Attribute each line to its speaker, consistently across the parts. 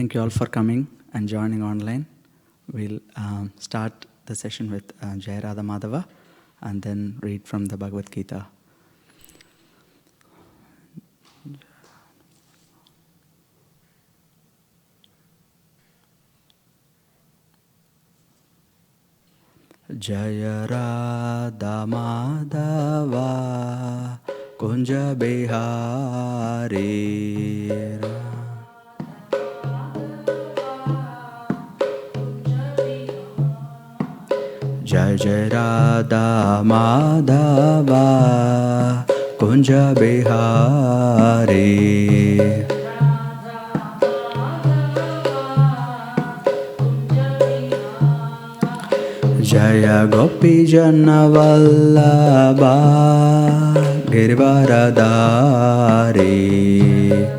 Speaker 1: Thank you all for coming and joining online. We'll start the session with Jai Radha Madhava and then read from the Bhagavad Gita. Jaya Radha Madhava Kunja Bihari Jai Jai Radha Madhava Kunja Bihari Jaya Gopi Jana Vallabha Girvaradari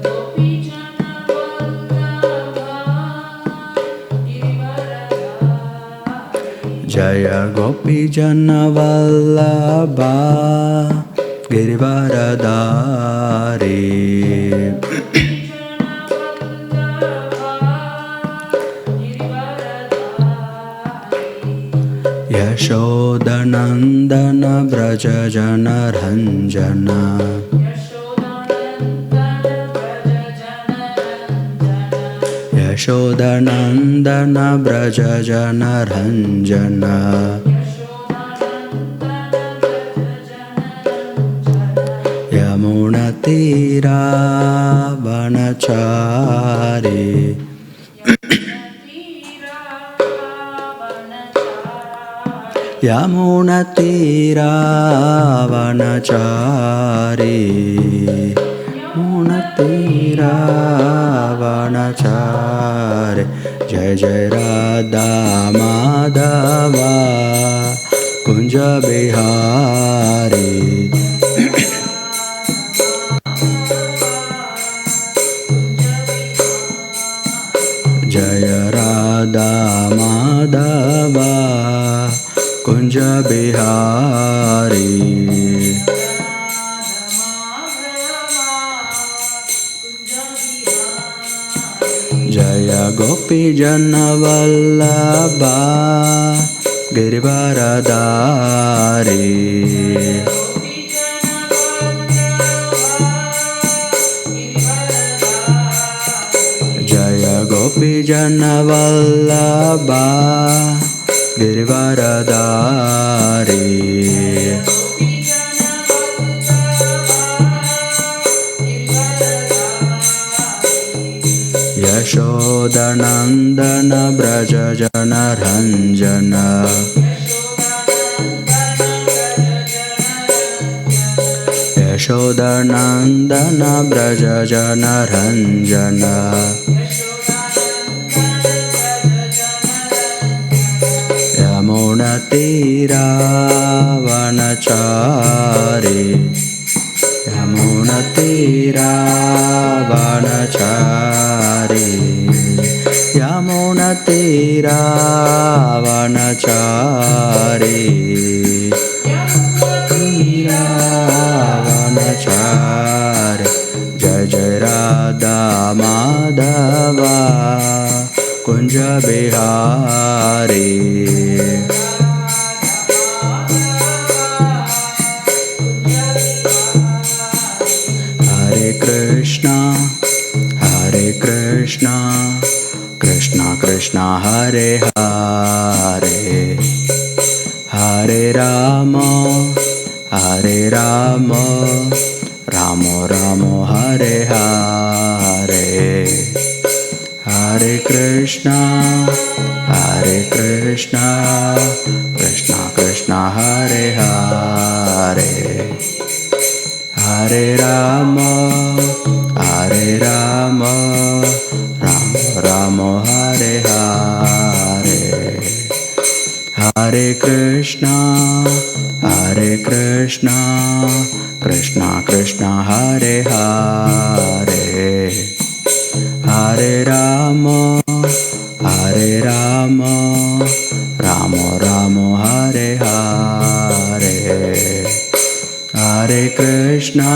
Speaker 1: Jaya Gopi Jana Vallabha Girvaradari Yashodanandana Braja Jana Ranjana Yashodanandana Braja Jana Ranjana Yamuna Tira Vanachari Yamuna Tira Vanachari Yamuna Tira Vanachari Jai Jai Radha Madhava Kunja Bihari Jaya Radha Madhava Kunja Bihari Jaya Gopi Jana Vallabha Girvaradari Jaya Gopi Jana Vallabha Girvaradari Yashodanandana Braja Jana Ranjana Yashodanandana Braja Jana Ranjana Yamuna Tira Vanachari Yamuna Tira Vanachari Yamuna Tira Vanachari Tira Vanachari Jai Jai Radha Madhava Kunja Bihari Hare Krishna Krishna Krishna Hare Hare Hare Rama Rama Rama Hare Hare Hare Krishna Krishna Krishna Hare Hare Hare Rama Rama Rama Hare Hare Hare Krishna Krishna Krishna Hare Hare Hare Rama Rama Rama Hare Hare Hare Krishna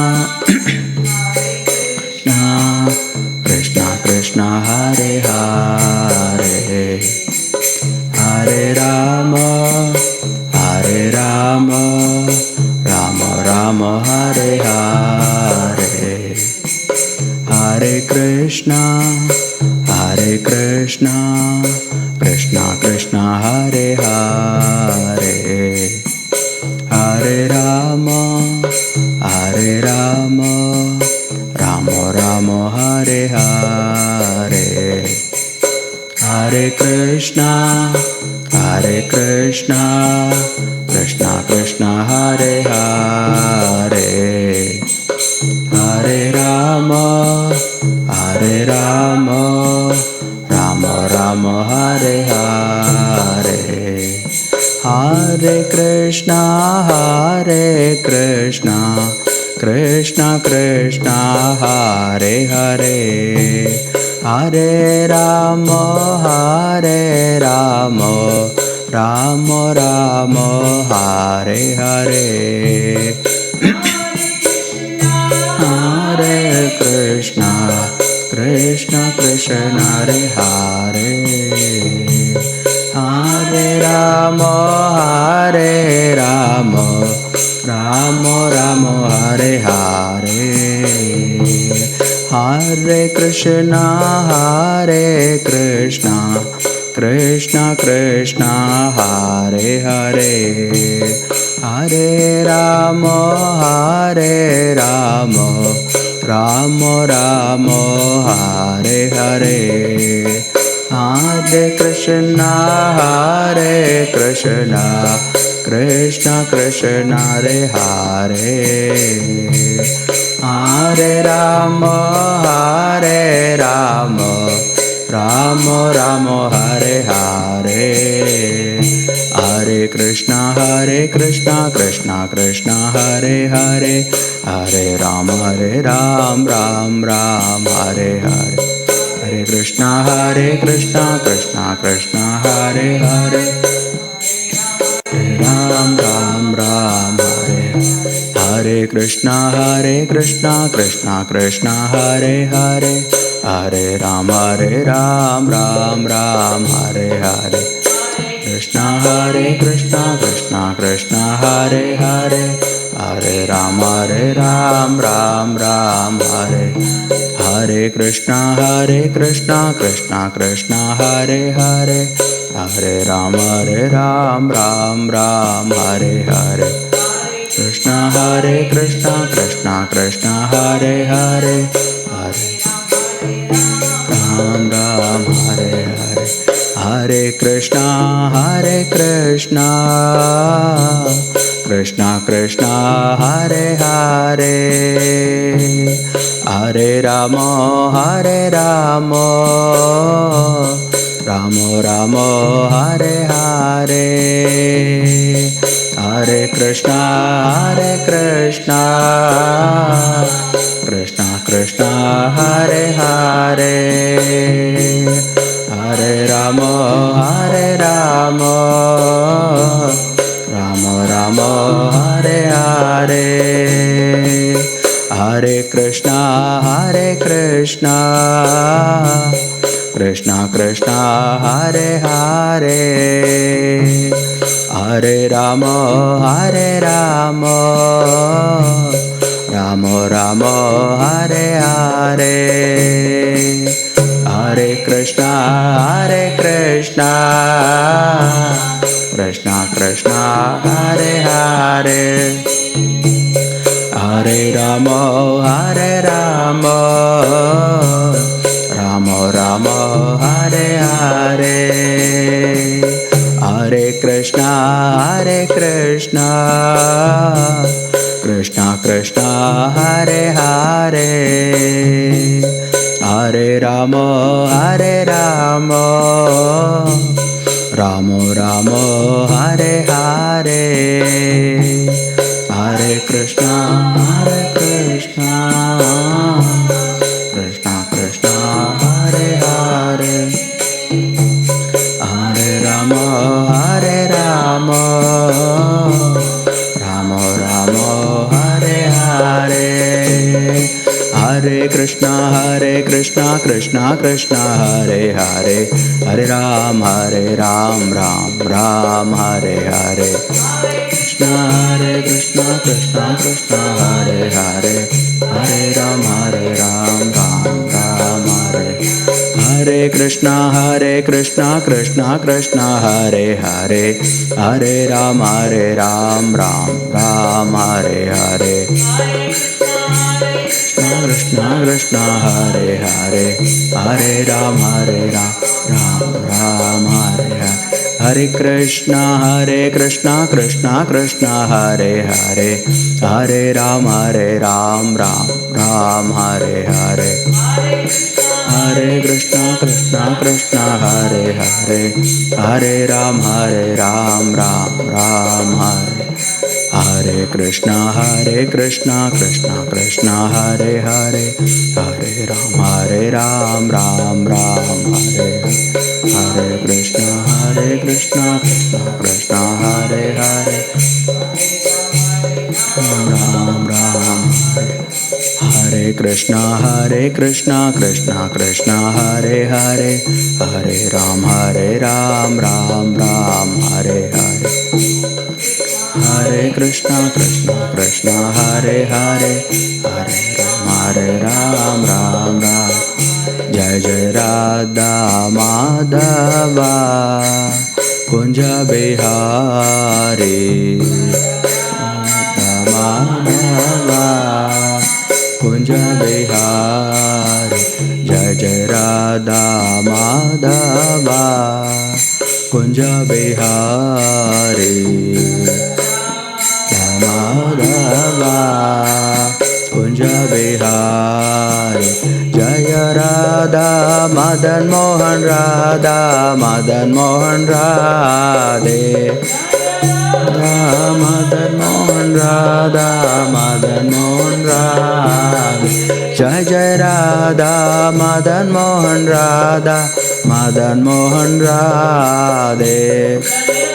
Speaker 1: Krishna Krishna Hare Hare Hare Rama Rama Rama Hare Hare Hare Krishna Krishna Krishna Hare Hare Hare Rama Rama Rama Hare Hare Hare Krishna Krishna Krishna Hare Hare Hare Rama Rama Rama Hare Hare Hare Krishna Krishna Krishna Hare Hare Hare Rama Rama Rama Hare Hare Hare Krishna Krishna Hare Hare Hare Rama Rama Hare Hare Hare Krishna Krishna Krishna Hare Hare Hare Rama Rama Hare Hare Hare Krishna Krishna Krishna Hare Hare Hare Rama Rama Hare Hare Hare Krishna Krishna Krishna Hare Hare Hare Ram Ram Hare Hare Hare Krishna Krishna Hare Hare Hare Ram Hare Hare Krishna Krishna Hare Hare Hare Ram Hare Hare Krishna Krishna Hare Hare Hare Ram Hare Hare Krishna Krishna Hare Hare Hare Ram Hare Hare Krishna Krishna Hare Hare Hare Ram Hare Hare Hare Krishna Krishna Hare Hare Hare Rama Rama Hare Hare Hare Krishna Krishna Hare Hare Hare Rama Rama Hare Hare Hare Krishna Krishna Hare Hare Hare Rama Rama Hare Hare Hare Krishna Krishna Hare Hare Hare Rama Rama Hare Hare Hare Krishna Krishna Hare Hare Hare Rama Rama Hare Hare Hare Krishna Krishna Hare Hare Hare Rama Rama Hare Hare Hare Krishna Krishna Krishna Krishna Hare Hare, Hare Ram Ram Ram Hare Hare. Krishna Krishna Krishna Hare Hare, Hare Ram Ram Ram Hare. Hare Krishna Krishna Krishna Hare Hare, Hare Ram Ram Hare Hare. Krishna Krishna Hare Hare, Hare Ram Ram Hare Hare. Hare Krishna Krishna Hare Hare, Hare Ram Ram Hare Hare. Hare Krishna Krishna Hare Hare, Hare Ram Ram Hare. Hare Krishna Krishna Hare Hare, Hare Ram Ram Hare. Hare Krishna Krishna Hare Hare, Ram Ram Hare. Hare Krishna Krishna Hare Hare, Hare Ram Ram Hare Hare. Hare Krishna Hare Hare, Hare Ram Ram. Jai Jai Radha Madhava Kunja Bihari, Radha Madhava Kunja Bihari. Jai Jai Radha Madhava Kunja Bihari, Madhava Kunja Bihari. Jaya Radha Madan Mohan Radha Madan Mohan Radhe, Radha Madan Mohan Radha Madan Mohan Radhe. Jai Jai Radha Madan Mohan Radha Madan Mohan Radhe,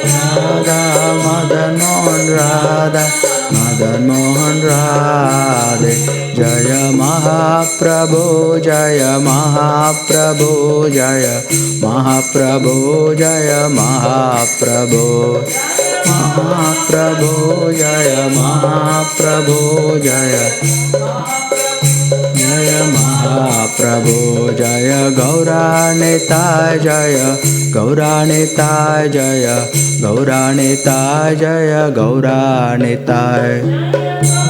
Speaker 1: Radha Madan Mohan Radha Madan Mohan Radhe. Jaya Mahaprabhu Jaya Mahaprabhu Jaya Mahaprabhu Jaya Mahaprabhu, Mahaprabhu Jaya Mahaprabhu Jaya Jaya Mahaprabhu. Jaya Gauranitai Jaya Gauranitai Jaya Gauranitai Jaya Gauranitai,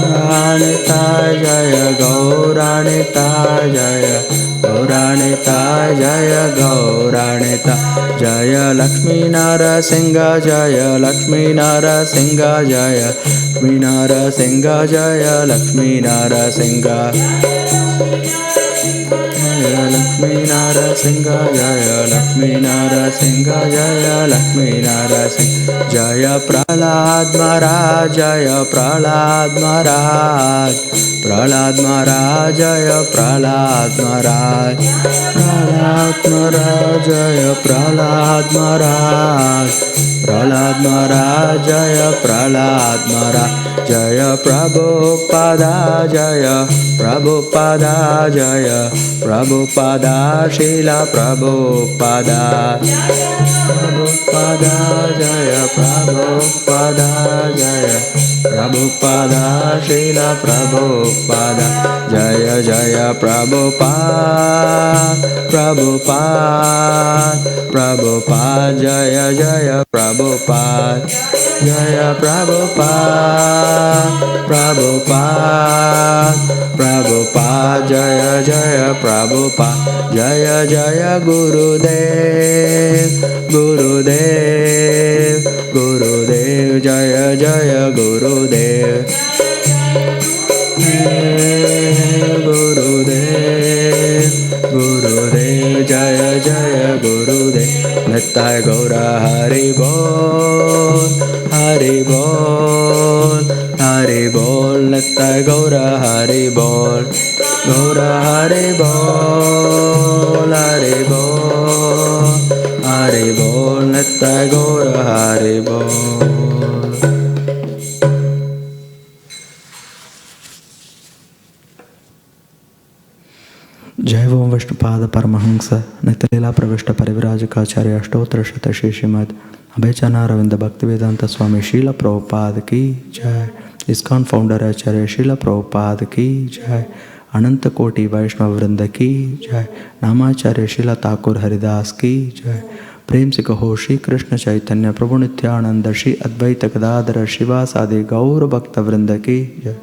Speaker 1: Gauranitai Jaya Gauranitai Jaya Gauranitai Jaya Gauranitai. Jaya Lakshmi Narasingha Jaya Lakshmi Narasingha Jaya Lakshmi Narasingha Jaya Lakshmi Narasingha, Jaya Lakshmi Narasingha Jaya Lakshmi Narasingha Jaya Lakshmi Narasingha. Jaya Prahlad Maharaj Jaya Prahlad Maharaj, Prahlad Maharaj Jaya Prahlad Maharaj, Prahlad Maharaj Jaya Prahlad Maharaj, Prahlad Maharaj Jaya Prahlad Maharaj. Jaya Prabhupada Jaya Prabhupada Jaya Prabhupada Srila Prabhupada, Prabhupada Jaya Prabhupada Jaya Prabhupada Srila Prabhupada. Jaya Jaya Prabhupada Prabhupada Prabhupada Jaya Jaya Prabhupada, Jaya Prabhupada Prabhupada Prabhupada Jaya Jaya Prabhupada. Jaya Jaya Gurudev Gurudev Gurudev Jaya Jaya Gurudev, Gurudev Gurudev Jaya Jaya Gurudev. Nittai Gaura Hari Bol Hari Bol Hari Bol. Nittai Gaura Hari Bol, Gaura Hari Bol Hari Bol Hari Bol. Nittai Gaura Hari Bol. जय ओम विष्णुपाद परमहंस नित्यलीला प्रविष्ट परिविराजकाचार्य अष्टोत्तर शत श्री श्रीमद अभयचनारविंद भक्तिवेदांत स्वामी शील प्रभुपाद की जय। ISKCON founder आचार्य शील प्रभुपाद की जय। अनंत कोटि वैष्णव वृंद की जय। नामाचार्य शील ठाकुर हरिदास की जय। प्रेम से कहो श्री कृष्ण चैतन्य प्रभु नित्यानंद श्री अद्वैत गदाधर शिवासादि गौर भक्त वृंद की जय।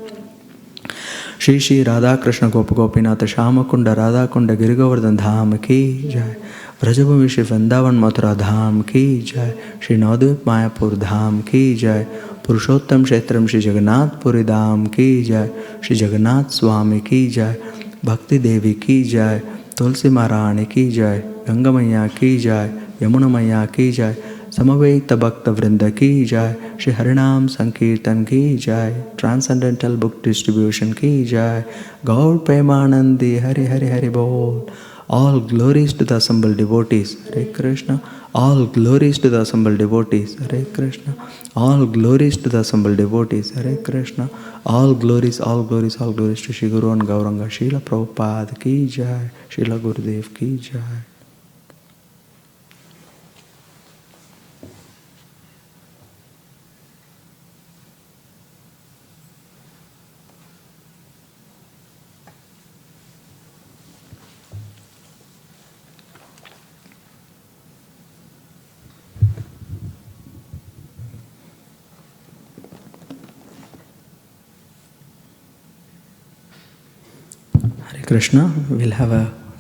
Speaker 1: श्री श्री राधा कृष्ण गोप गोपीनाथ श्याम कुंड राधा कुंड गिरि गोवर्धन धाम की जय। ब्रजभूमि श्री वृंदावन मथुरा धाम की जय। श्री नवद्वीप मायापुर धाम की जय। पुरुषोत्तम क्षेत्रम श्री जगन्नाथपुरी धाम की जय। श्री जगन्नाथ स्वामी की जय। भक्ति देवी की जय। तुलसी महारानी की जय। गंगा मैया की जय। यमुना मैया की जय। समवेत भक्त वृंद की जय। श्री हरिनाम संकीर्तन की जय। ट्रांसेंडेंटल बुक डिस्ट्रीब्यूशन की जय। गौर प्रेमानंदी हरि हरि हरि बोल। All glories to the assembled devotees. Hare Krishna. All glories to the assembled devotees. Hare Krishna. All glories to the assembled devotees. Hare Krishna. All glories, all glories, all glories to Shri Guru and Gauranga. Srila Prabhupada ki jai. Srila Gurudev ki jai. Hare Krishna, we'll have a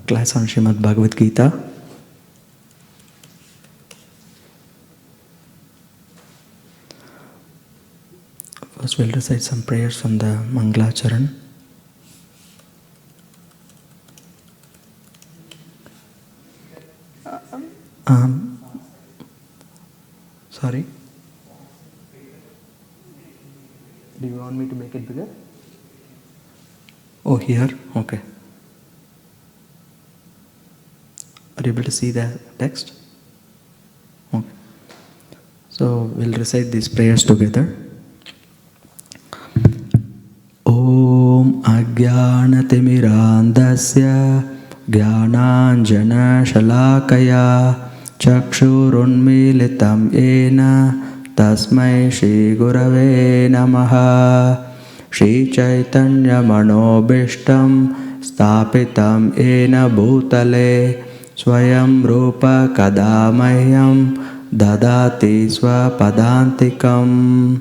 Speaker 1: class on Srimad Bhagavad Gita. First we'll recite some prayers from the Mangalacharan. Sorry? Do you want me to make it bigger? Oh, here? Okay. Are you able to see the text? Okay. So we'll recite these prayers together. Om Ajnanatimirandasya Jnananjana Shalakaya Chakshurunmilitam Yena Tasmai Shri Gurave Namaha. Shri Chaitanya Manobishtam Stapitam Ena Bhutale Swayam Rupa Kadamahyam Dadati Swapadantikam.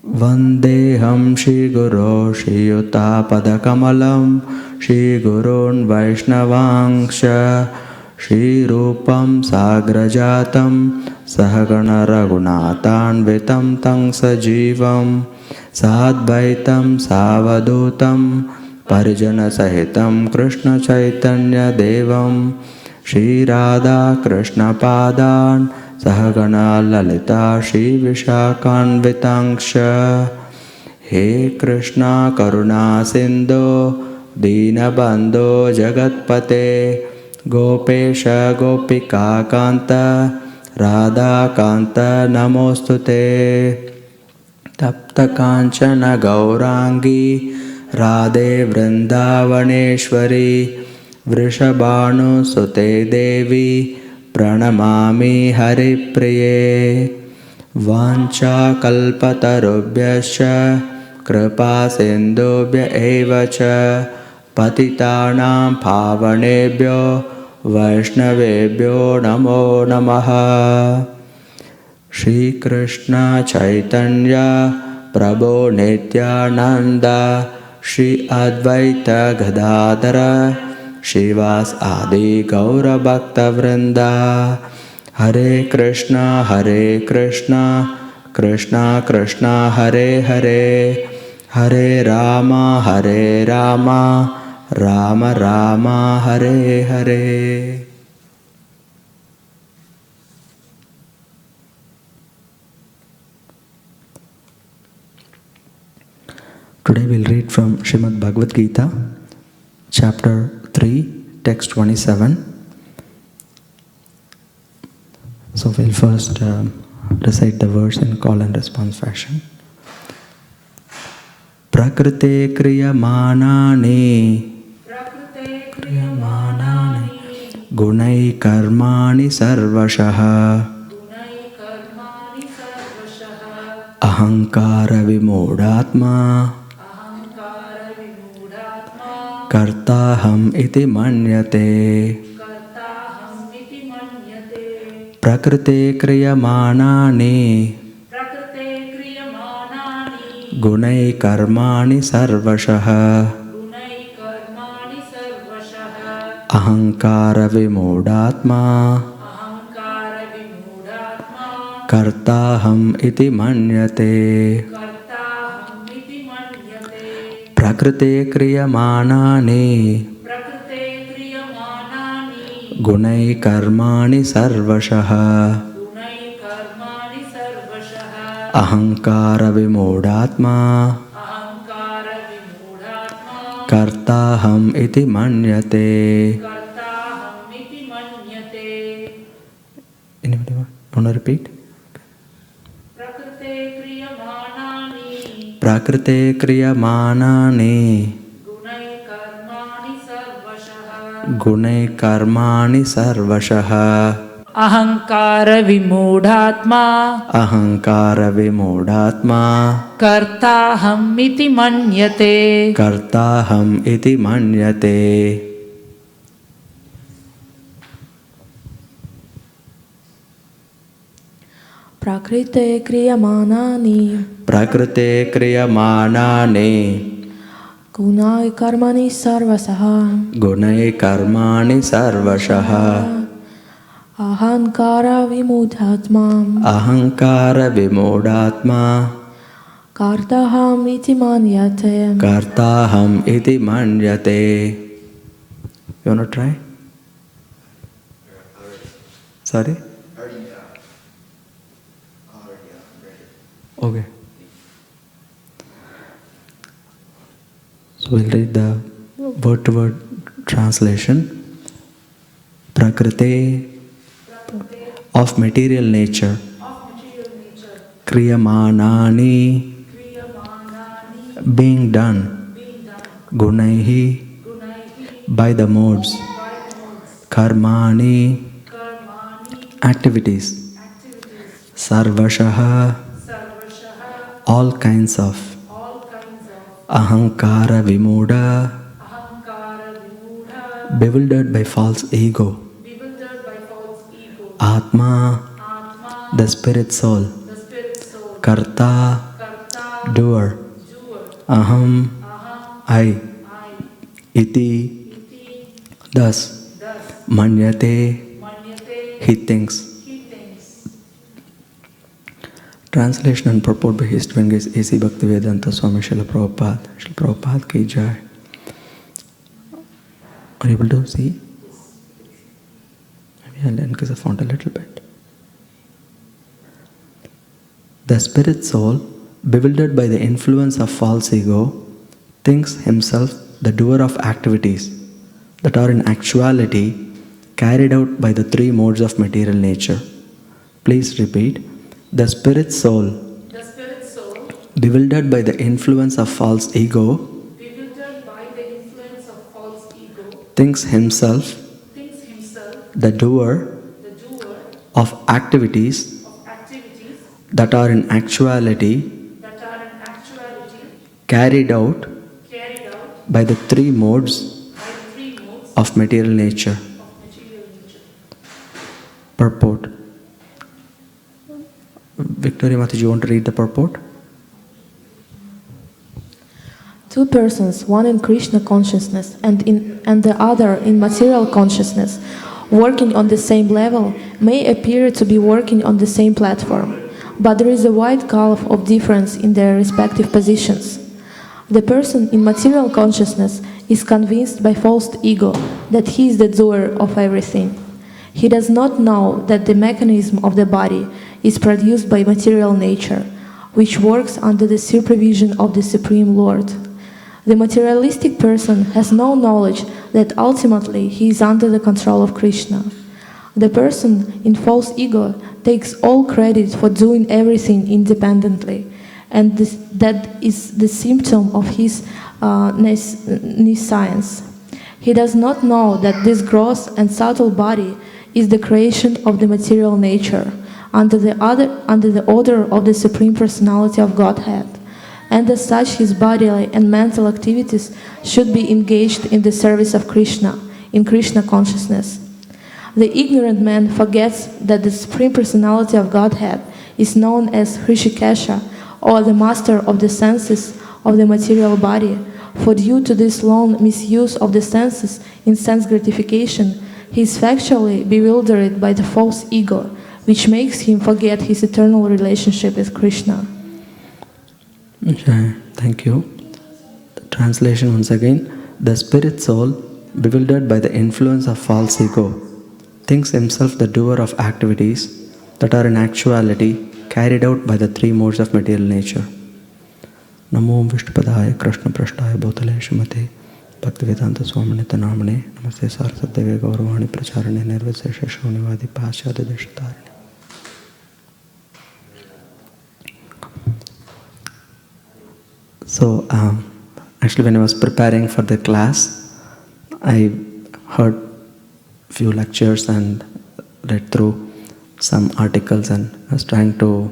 Speaker 1: Vandeham Shri Guru Shri Yuta Padakamalam Shri Gurun Vaishnavangsha Shri Rupam Sagrajatam Sahagana Raghunathanvitam Tang Sajivam Sadvaitam Savadutam Parijana Sahitam Krishna Chaitanya Devam Shri Radha Krishna Padan Sahagana Lalita Shri Vishakhanvitangsha. He Krishna Karuna Sindhu Dinabandho Jagatpate Gopesha Gopika Kanta Radha Kanta Namostute. Tapta Kanchana Gaurangi Radhe Vrindavaneshwari Vrishabhanu Sute Devi Pranamami Hari Priye. Vancha Kalpatarubhyascha Kripa Sindhubhya Evacha Patitanam Pavanebhyo Vaishnavebhyo Namo Namaha. Shri Krishna Chaitanya Prabhu Nityananda Shri Advaita Gadadhara Shivas Adi Gaura Bhakta Vrinda. Hare Krishna Krishna Krishna Hare Hare Hare Rama Rama Rama Hare Hare. Today we'll read from Srimad Bhagavad Gita, chapter 3, text 27. So we'll first recite the verse in call and response fashion. Prakrite kriyamanani Gunai karmani sarvashah. Ahankara vimodhatma. Kartaham iti manyate. Prakrite kriyamanani. Gunai karmani sarvashah. Ahankara vimodhatma. Kartaham iti manyate. Prakrite kriyamanani. Gunai karmani sarvashah. Ahankara vimodhatma. Kartaham iti manyate. Anybody want to repeat? Prakrite kriyamanani. Gunai karmani sarvashah.
Speaker 2: Ahankara vimodhatma.
Speaker 1: Ahankara vimodhatma.
Speaker 2: Kartaham iti manyate.
Speaker 1: Kartaham iti manyate.
Speaker 3: Prakrite kriyamanani.
Speaker 1: Prakrite kriyamanani.
Speaker 3: Gunai karmani sarvasaha.
Speaker 1: Gunai karmani sarvashah.
Speaker 3: Ahankara vimodhatma.
Speaker 1: Ahankara vimodhatma.
Speaker 3: Kartaham iti manyate.
Speaker 1: Kartaham iti manyate. You want to try? Sorry? Okay. So we'll read the word-to-word translation. Prakrite of material nature. Kriyamanani. Being done. Gunaihi. By the modes. Karmani. Activities. Sarvashaha. All kinds of. Ahankara vimuda. Bewildered by false ego. Atma. The spirit soul. Karta. Doer. Aham. I. Iti. Thus. Manyate. He thinks. Translation and purport by His Divine Grace A.C. Bhaktivedanta Swami Srila Prabhupada. Srila Prabhupada ki jai. Are you able to see? Maybe I'll increase the font a little bit. The spirit soul, bewildered by the influence of false ego, thinks himself the doer of activities that are in actuality carried out by the three modes of material nature. Please repeat. The spirit soul, bewildered by the influence of false ego, thinks himself the doer of activities that are in actuality carried out by the three modes of material nature. Purport. Victoria Mataji, you want to read the purport?
Speaker 3: Two persons, one in Krishna consciousness and the other in material consciousness, working on the same level, may appear to be working on the same platform, but there is a wide gulf of difference in their respective positions. The person in material consciousness is convinced by false ego that he is the doer of everything. He does not know that the mechanism of the body is produced by material nature, which works under the supervision of the Supreme Lord. The materialistic person has no knowledge that ultimately he is under the control of Krishna. The person in false ego takes all credit for doing everything independently, and that is the symptom of his nescience. He does not know that this gross and subtle body is the creation of the material nature, under the order of the Supreme Personality of Godhead, and as such his bodily and mental activities should be engaged in the service of Krishna, in Krishna consciousness. The ignorant man forgets that the Supreme Personality of Godhead is known as Hrishikesha, or the master of the senses of the material body, for due to this long misuse of the senses in sense gratification, he is factually bewildered by the false ego, which makes him forget his eternal relationship with Krishna.
Speaker 1: Okay, thank you. The translation once again. The spirit soul, bewildered by the influence of false ego, thinks himself the doer of activities that are in actuality carried out by the three modes of material nature. Namo Vishnupadaya Krishna Prashtaya Bhutale Shrimate Bhaktivedanta Swamine Namane Namaste Saraswate Gauravani Pracharane Nirvasesha Shunivadi Paschadya Deshatarane. So, actually when I was preparing for the class, I heard few lectures and read through some articles, and I was trying to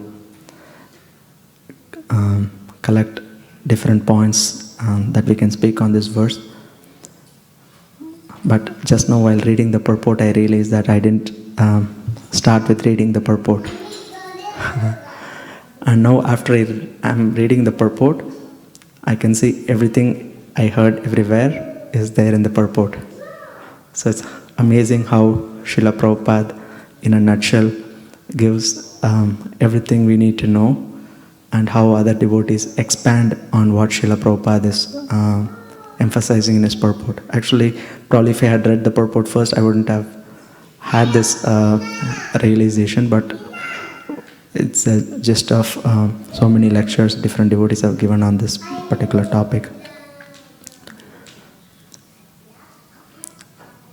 Speaker 1: collect different points that we can speak on this verse. But just now while reading the purport, I realized that I didn't start with reading the purport. And now after I'm reading the purport, I can see everything I heard everywhere is there in the purport. So it's amazing how Srila Prabhupada, in a nutshell, gives everything we need to know, and how other devotees expand on what Srila Prabhupada is emphasizing in his purport. Actually, probably if I had read the purport first, I wouldn't have had this realization, but it's a gist of so many lectures different devotees have given on this particular topic.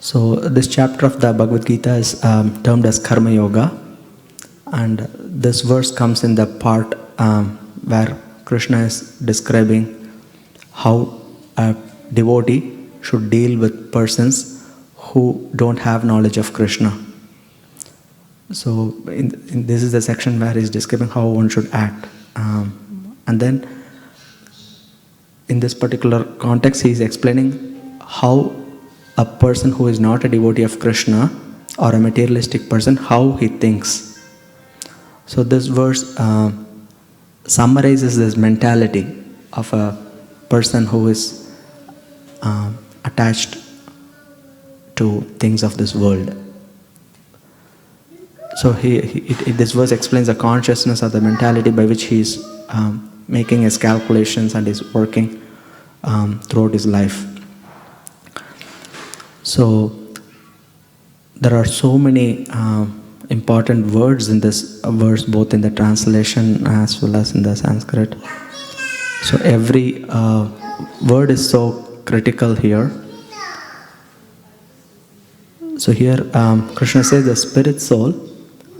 Speaker 1: So this chapter of the Bhagavad Gita is termed as Karma Yoga, and this verse comes in the part where Krishna is describing how a devotee should deal with persons who don't have knowledge of Krishna. So this is the section where he's describing how one should act. And then in this particular context, he's explaining how a person who is not a devotee of Krishna or a materialistic person, how he thinks. So this verse summarizes this mentality of a person who is attached to things of this world. So this verse explains the consciousness of the mentality by which he is making his calculations and is working throughout his life. So there are so many important words in this verse, both in the translation as well as in the Sanskrit. So every word is so critical here. So here Krishna says the spirit soul,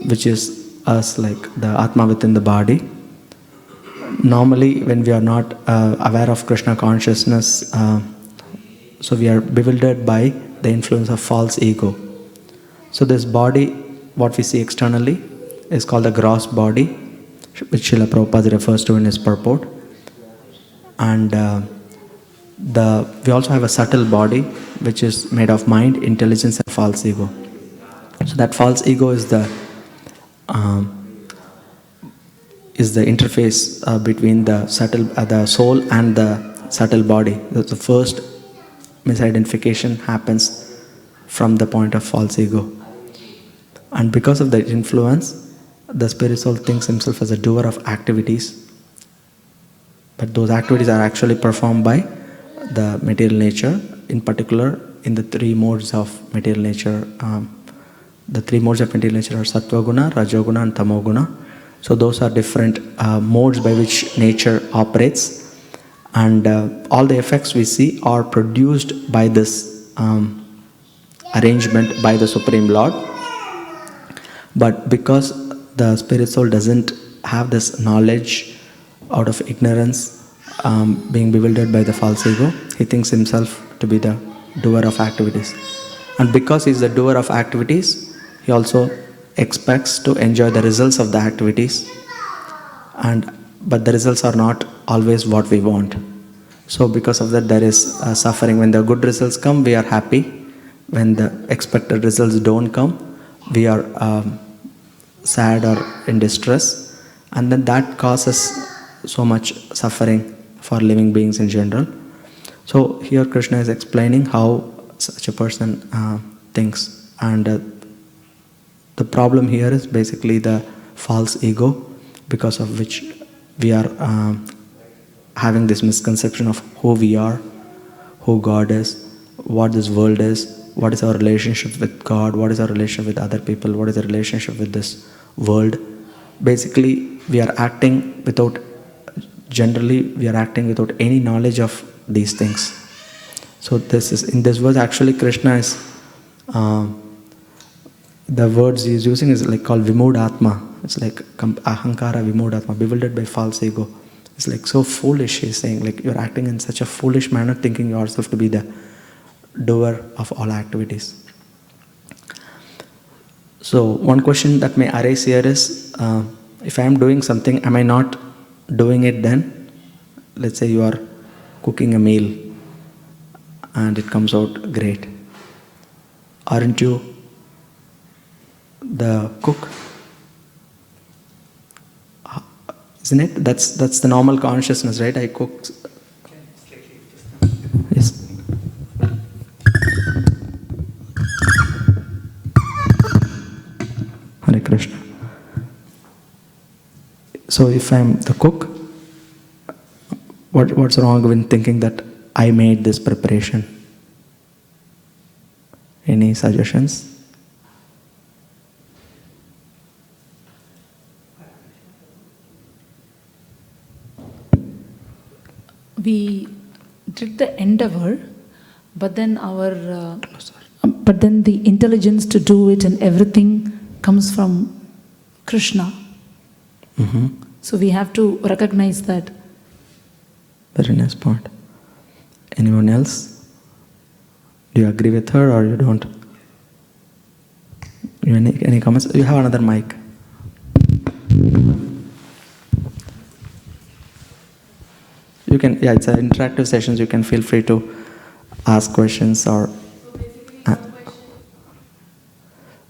Speaker 1: which is us, like the Atma within the body. Normally when we are not aware of Krishna consciousness, so we are bewildered by the influence of false ego. So this body, what we see externally, is called the gross body, which Srila Prabhupada refers to in his purport. And we also have a subtle body, which is made of mind, intelligence, and false ego. So that false ego is the interface between the subtle, the soul and the subtle body. The first misidentification happens from the point of false ego. And because of that influence, the spirit soul thinks himself as a doer of activities. But those activities are actually performed by the material nature, in particular in the three modes of material nature. The three modes of material nature are Sattva Guna, Rajoguna, and Tamoguna. So those are different modes by which nature operates. And all the effects we see are produced by this arrangement by the Supreme Lord. But because the spirit soul doesn't have this knowledge, out of ignorance, being bewildered by the false ego, he thinks himself to be the doer of activities. And because he's the doer of activities, he also expects to enjoy the results of the activities. But the results are not always what we want. So because of that, there is suffering. When the good results come, we are happy. When the expected results don't come, we are sad or in distress. And then that causes so much suffering for living beings in general. So here Krishna is explaining how such a person thinks. And the problem here is basically the false ego, because of which we are having this misconception of who we are, who God is, what this world is, what is our relationship with God, what is our relationship with other people, what is the relationship with this world. Basically, we are acting without any knowledge of these things. So this is, in this verse, actually Krishna is, the words he is using is like called Vimudhatma. It's like Ahankara Vimudhatma, bewildered by false ego. It's like so foolish, he's saying, like you're acting in such a foolish manner, thinking yourself to be the doer of all activities. So one question that may arise here is, if I am doing something, am I not doing it then? Let's say you are cooking a meal and it comes out great. Aren't you the cook? Isn't it? That's the normal consciousness, right? I cooked. Yes. Hare Krishna. So if I'm the cook, what's wrong with thinking that I made this preparation? Any suggestions?
Speaker 2: We did the endeavor, but then but then the intelligence to do it and everything comes from Krishna.
Speaker 1: Mm-hmm.
Speaker 2: So we have to recognize that.
Speaker 1: Very nice point. Anyone else? Do you agree with her or you don't? Any comments? You have another mic. You can, it's an interactive sessions. You can feel free to ask questions or.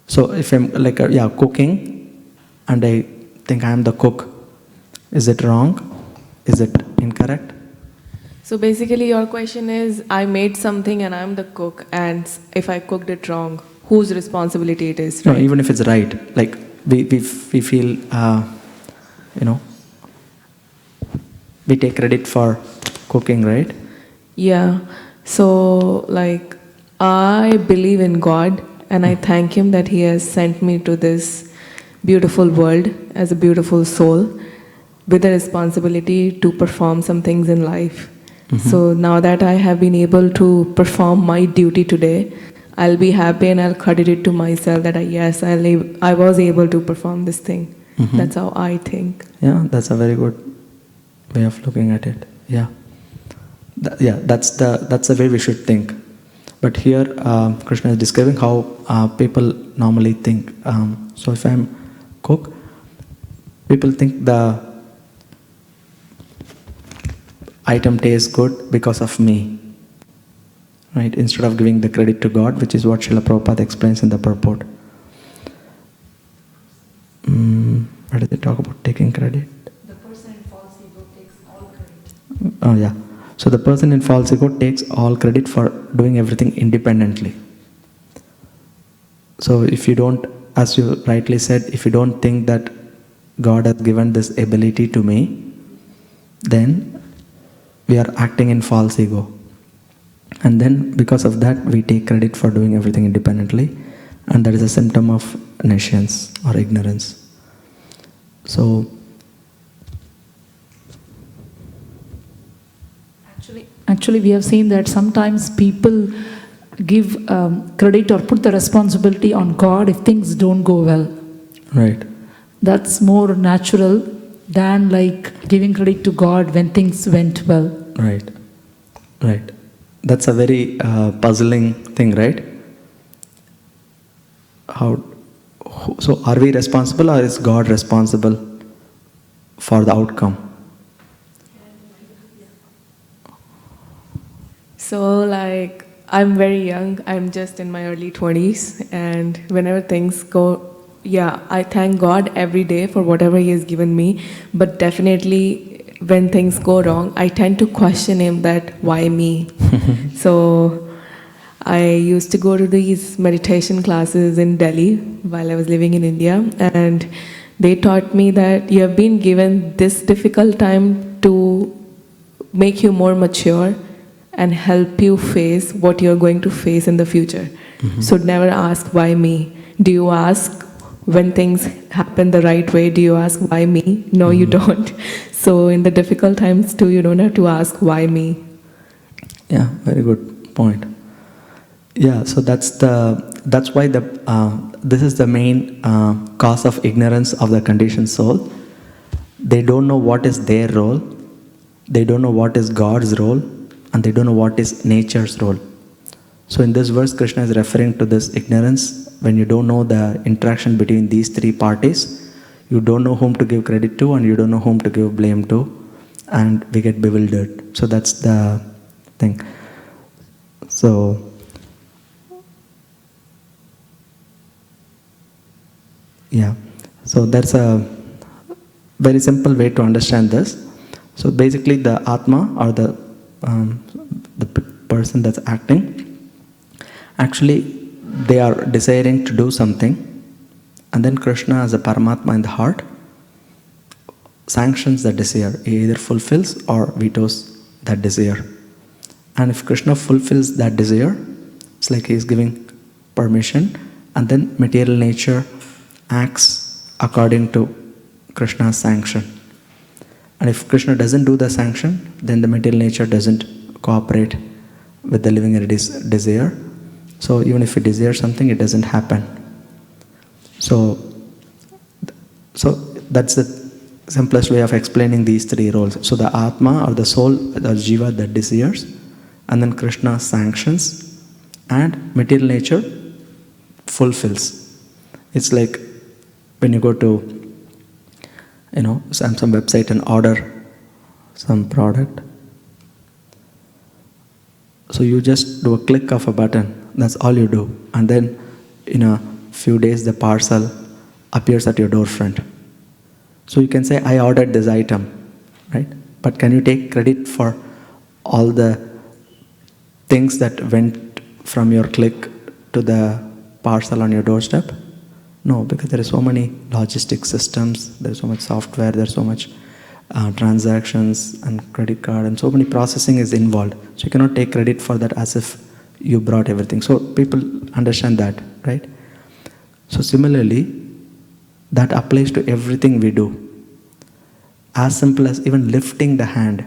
Speaker 1: So if I'm like cooking, and I think I am the cook, is it wrong? Is it incorrect?
Speaker 4: So basically, your question is: I made something and I'm the cook, and if I cooked it wrong, whose responsibility it is? Right?
Speaker 1: No, even if it's right, like we feel, we take credit for cooking, right?
Speaker 4: Yeah. So, like, I believe in God and I thank Him that He has sent me to this beautiful world as a beautiful soul with the responsibility to perform some things in life.
Speaker 1: Mm-hmm.
Speaker 4: So, now that I have been able to perform my duty today, I'll be happy and I'll credit it to myself that I was able to perform this thing.
Speaker 1: Mm-hmm.
Speaker 4: That's how I think.
Speaker 1: Yeah, that's a very good way of looking at it. Yeah, that's the way we should think. But here Krishna is describing how people normally think. So if I'm cook, people think the item tastes good because of me, right? Instead of giving the credit to God, which is what Srila Prabhupada explains in the purport. Where did they talk about taking credit?
Speaker 2: The person in false ego takes all credit.
Speaker 1: Oh yeah. So the person in false ego takes all credit for doing everything independently. So if you don't, as you rightly said, if you don't think that God has given this ability to me, then we are acting in false ego. And then because of that, we take credit for doing everything independently. And that is a symptom of nescience or ignorance. So
Speaker 2: Actually, we have seen that sometimes people give credit or put the responsibility on God if things don't go well.
Speaker 1: right.
Speaker 2: That's more natural than like giving credit to God when things went well.
Speaker 1: Right. That's a very puzzling thing, right? So are we responsible or is God responsible for the outcome?
Speaker 4: So, like, I'm very young, I'm just in my early 20s, and whenever things go, yeah, I thank God every day for whatever He has given me, but definitely when things go wrong, I tend to question Him that, why me? So, I used to go to these meditation classes in Delhi while I was living in India, and they taught me that you have been given this difficult time to make you more mature and help you face what you're going to face in the future. So never ask why me. Do you ask when things happen the right way? Do you ask why me? No, you don't. So in the difficult times too, you don't have to ask why me.
Speaker 1: Yeah, very good point. Yeah, so that's why this is the main cause of ignorance of the conditioned soul. They don't know what is their role, they don't know what is God's role, and they don't know what is nature's role. So in this verse, Krishna is referring to this ignorance. When you don't know the interaction between these three parties, you don't know whom to give credit to and you don't know whom to give blame to, and we get bewildered. So that's the thing. So yeah, so that's a very simple way to understand this. So basically the Atma or the person that's acting, actually they are desiring to do something, and then Krishna as a Paramatma in the heart sanctions the desire. He either fulfills or vetoes that desire. And if Krishna fulfills that desire, it's like he is giving permission, and then material nature acts according to Krishna's sanction. And if Krishna doesn't do the sanction, then the material nature doesn't cooperate with the living entity's desire. So even if we desire something, it doesn't happen. So that's the simplest way of explaining these three roles. So the Atma or the soul, the Jiva that desires, and then Krishna sanctions, and material nature fulfills. It's like when you go to some website and order some product. So you just do a click of a button, that's all you do. And then in a few days the parcel appears at your door front. So you can say, I ordered this item, right? But can you take credit for all the things that went from your click to the parcel on your doorstep? No, because there are so many logistic systems, there's so much software, there's so much transactions and credit card, and so many processing is involved. So you cannot take credit for that as if you brought everything. So people understand that, right? So similarly, that applies to everything we do. As simple as even lifting the hand.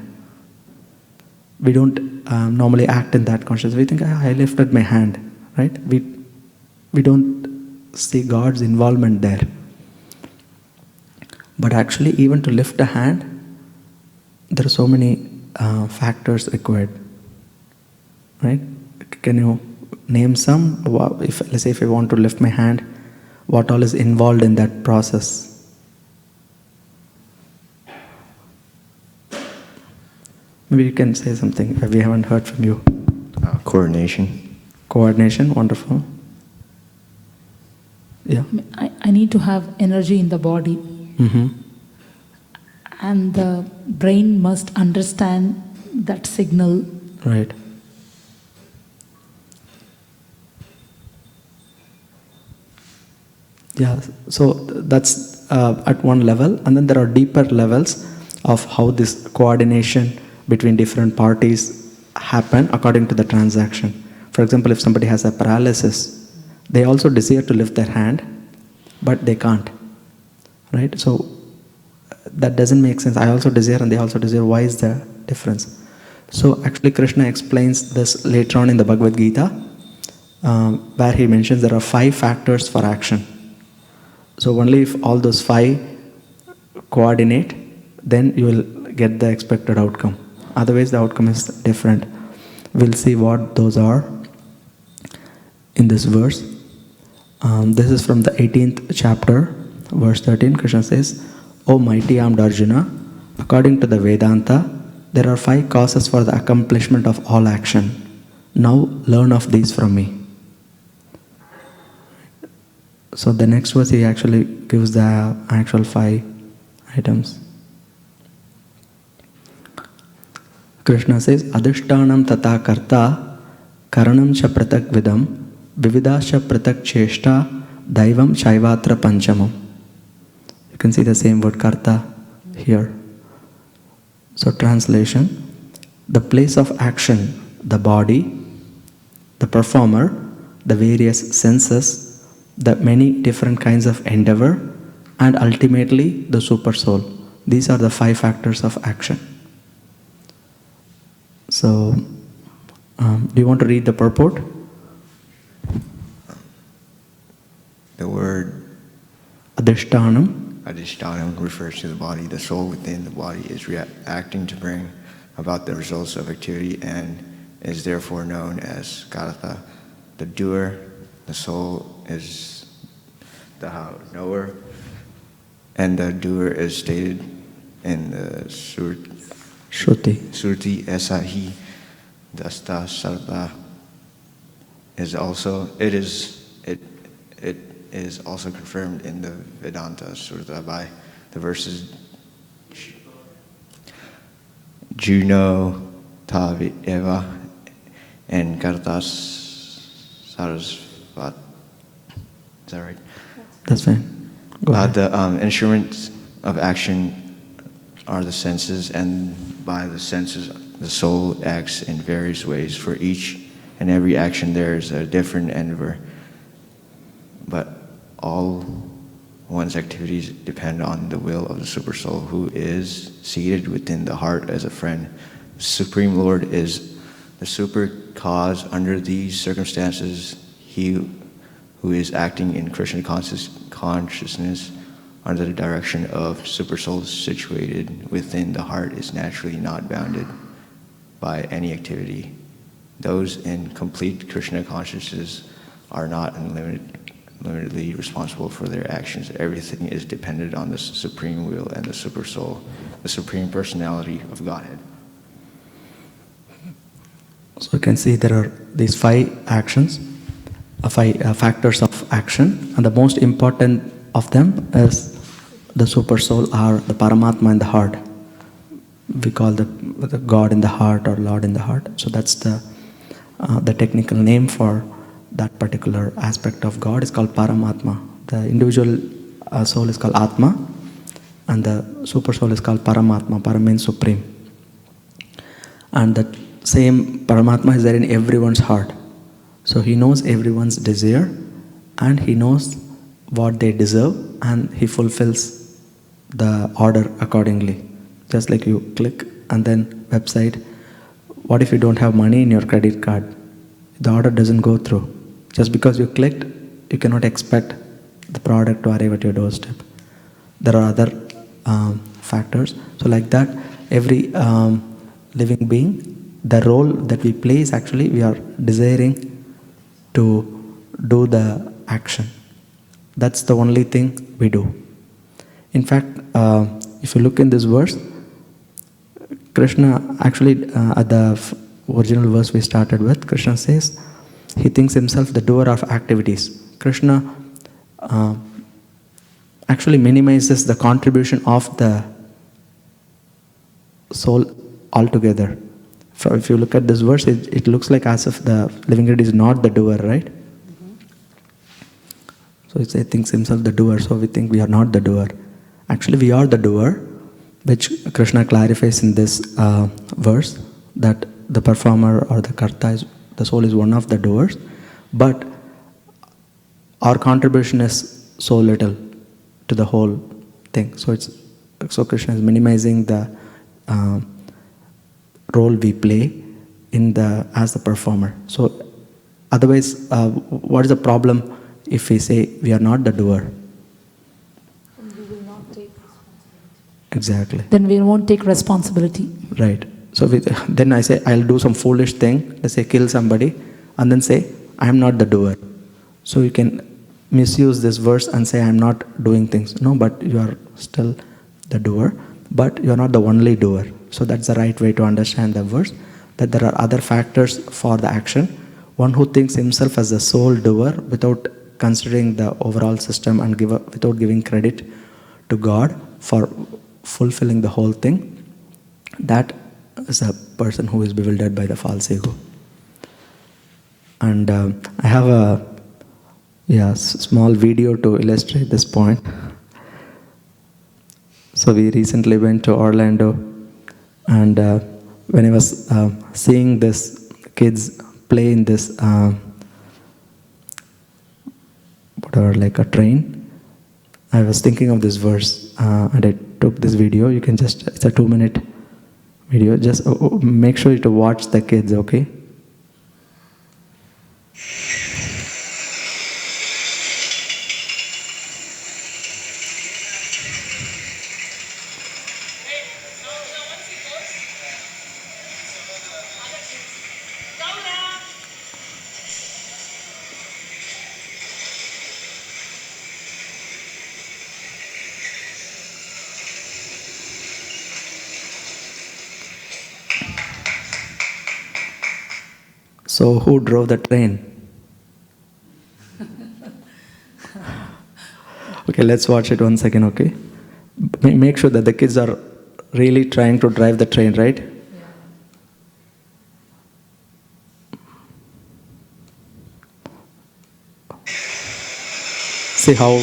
Speaker 1: We don't normally act in that consciousness. We think, I lifted my hand, right? We don't see God's involvement there. But actually, even to lift a hand, there are so many factors required, right? Can you name some? Let's say if I want to lift my hand, what all is involved in that process? Maybe you can say something. We haven't heard from you.
Speaker 5: Coordination.
Speaker 1: Coordination, wonderful. Yeah.
Speaker 2: I need to have energy in the body.
Speaker 1: Mm-hmm.
Speaker 2: And the brain must understand that signal.
Speaker 1: Right. Yeah, so that's at one level, and then there are deeper levels of how this coordination between different parties happen according to the transaction. For example, if somebody has a paralysis, they also desire to lift their hand, but they can't, right? So that doesn't make sense. I also desire and they also desire. Why is the difference? So actually Krishna explains this later on in the Bhagavad Gita, where he mentions there are 5 factors for action. So only if all those 5 coordinate, then you will get the expected outcome. Otherwise the outcome is different. We'll see what those are in this verse. This is from the 18th chapter, verse 13. Krishna says, O mighty armed Arjuna, according to the Vedanta, there are 5 causes for the accomplishment of all action. Now learn of these from me. So the next verse he actually gives the actual 5 items. Krishna says, Adhishtanam tata karta, karanam cha pratak vidam, vividascha pratak cheshta, daivam chaivatra panchamam. You can see the same word karta here. So translation, the place of action, the body, the performer, the various senses, the many different kinds of endeavor, and ultimately the super soul. These are the 5 factors of action. So, do you want to read the purport?
Speaker 5: The word
Speaker 1: Adhishtanam
Speaker 5: refers to the body. The soul within the body is reacting to bring about the results of activity and is therefore known as Karata. The doer, the soul, is the knower, and the doer is stated in the Surti Esahi Dasta Sarva is also it is also confirmed in the Vedanta Surta by the verses Juno Tavi Eva and Kartas Sarasvat. Is that right?
Speaker 1: That's fine. Go ahead.
Speaker 5: The instruments of action are the senses, and by the senses the soul acts in various ways. For each and every action there is a different endeavor, but all one's activities depend on the will of the Super Soul, who is seated within the heart as a friend. The Supreme Lord is the super cause. Under these circumstances, he who is acting in Krishna consciousness under the direction of Super Souls situated within the heart is naturally not bounded by any activity. Those in complete Krishna consciousness are not unlimitedly responsible for their actions. Everything is dependent on the Supreme Will and the Super Soul, the Supreme Personality of Godhead.
Speaker 1: So you can see there are these 5 actions, 5 factors of action, and the most important of them is the Super Soul or the Paramatma in the heart. We call the God in the heart or Lord in the heart. So that's the technical name for that particular aspect of God is called Paramatma. The individual soul is called Atma, and the Super Soul is called Paramatma. Para means supreme. And that same Paramatma is there in everyone's heart. So he knows everyone's desire, and he knows what they deserve, and he fulfills the order accordingly. Just like you click and then website, what if you don't have money in your credit card? The order doesn't go through. Just because you clicked, you cannot expect the product to arrive at your doorstep. There are other factors. So like that, every living being, the role that we play is actually we are desiring to do the action. That's the only thing we do. In fact, if you look in this verse, Krishna actually, at the original verse we started with, Krishna says, he thinks himself the doer of activities. Krishna actually minimizes the contribution of the soul altogether. So if you look at this verse, it looks like as if the living entity is not the doer, right? So he thinks himself the doer, so we think we are not the doer. Actually, we are the doer, which Krishna clarifies in this verse, that the performer or the karta, the soul is one of the doers, but our contribution is so little to the whole thing. So Krishna is minimizing the role we play as the performer. So otherwise, what is the problem if we say we are not the doer?
Speaker 2: And we will not take responsibility.
Speaker 1: Exactly.
Speaker 2: Then we won't take responsibility.
Speaker 1: Right. So then I say, I'll do some foolish thing, let's say kill somebody, and then say, I am not the doer. So you can misuse this verse and say, I am not doing things. No, but you are still the doer, but you are not the only doer. So that's the right way to understand the verse, that there are other factors for the action. One who thinks himself as the sole doer without considering the overall system and without giving credit to God for fulfilling the whole thing, that is a person who is bewildered by the false ego. And I have a small video to illustrate this point. So we recently went to Orlando, and when I was seeing this kids play in this whatever, like a train, I was thinking of this verse, and I took this video. You can just, it's a 2-minute video. Just make sure to watch the kids, okay? So who drove the train? Okay, let's watch it once again, okay? Make sure that the kids are really trying to drive the train, right? See how...